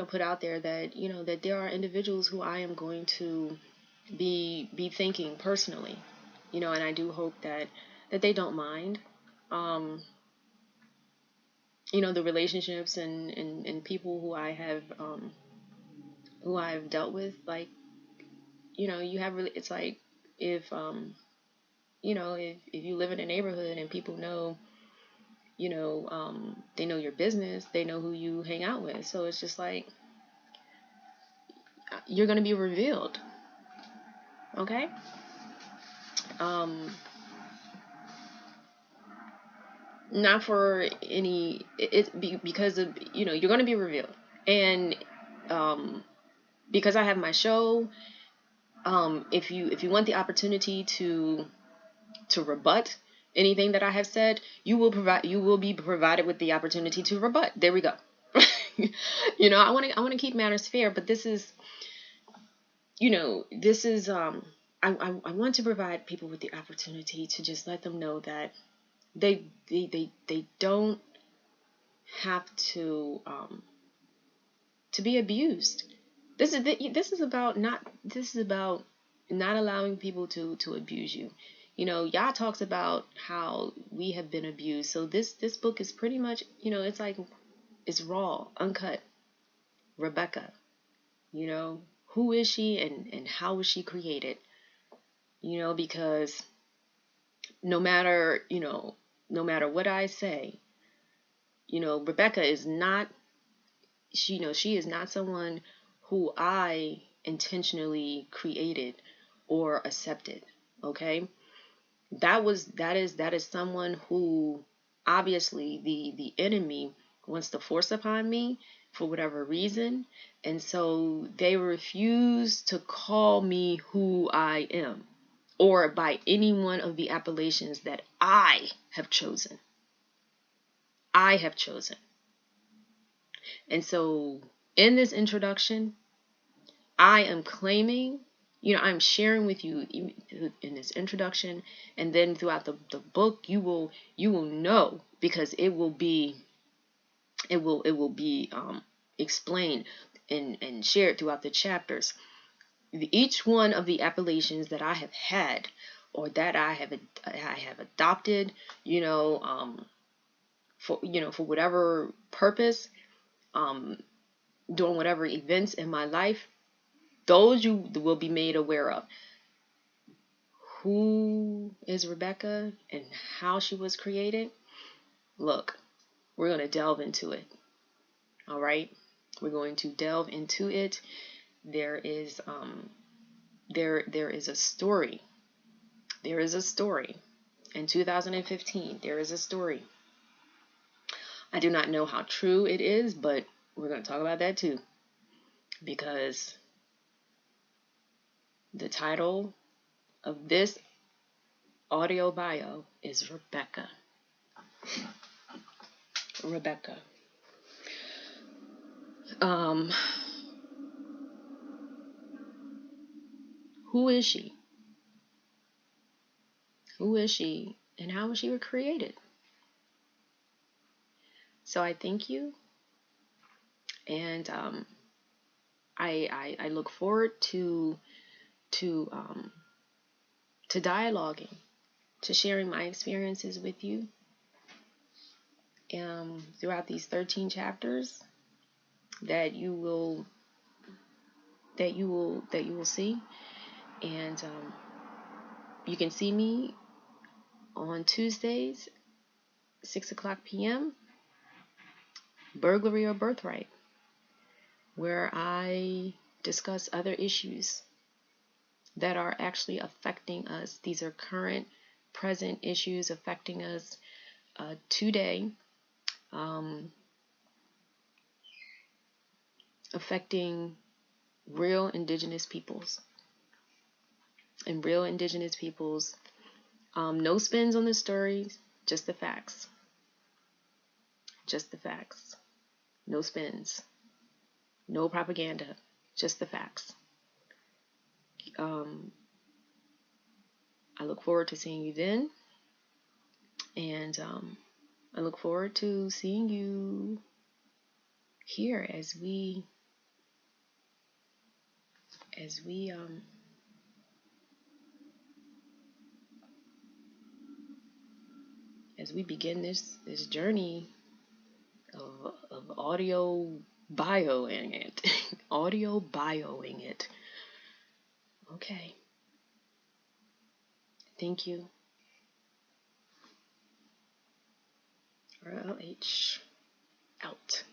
A: put out there that that there are individuals who I am going to be thinking personally, and I do hope that they don't mind the relationships and people who I have dealt with. Like, you have really, it's like if if you live in a neighborhood and people know they know your business, they know who you hang out with, so it's just like you're going to be revealed. Okay. Not for any, because of you're going to be revealed, and because I have my show, If you want the opportunity to rebut anything that I have said, you will be provided with the opportunity to rebut. There we go. I want to keep matters fair, but this is I want to provide people with the opportunity to just let them know that they don't have to be abused. This is about not allowing people to abuse you. Yah talks about how we have been abused. So this book is pretty much, it's like, it's raw, uncut. Rebecca, who is she and how was she created? Because no matter what I say, Rebecca is not, she is not someone who I intentionally created or accepted. Okay. That is someone who obviously the enemy wants to force upon me for whatever reason. And so they refuse to call me who I am, or by any one of the appellations that I have chosen. And so in this introduction, I am claiming, I'm sharing with you in this introduction, and then throughout the book, you will know, because it will be explained and shared throughout the chapters. Each one of the appellations that I have had, or that I have adopted, for whatever purpose, during whatever events in my life, those you will be made aware of. Who is Rebecca and how she was created? Look, we're going to delve into it. All right? We're going to delve into it. There is a story. There is a story. In 2015, there is a story. I do not know how true it is, but we're going to talk about that too. Because the title of this audio bio is Rebecca. Rebecca. Who is she? Who is she and how was she created? So I thank you, and I look forward to dialoguing, to sharing my experiences with you throughout these 13 chapters that you will see. And you can see me on Tuesdays, 6:00 p.m. Burglary or Birthright, where I discuss other issues that are actually affecting us. These are current, present issues affecting us today, affecting real Indigenous peoples. And real Indigenous peoples, no spins on the stories, just the facts. Just the facts. No spins. No propaganda. Just the facts. I look forward to seeing you then. And I look forward to seeing you here as we begin this journey of audio bioing it. Audio bioing it. Okay. Thank you. RLH out.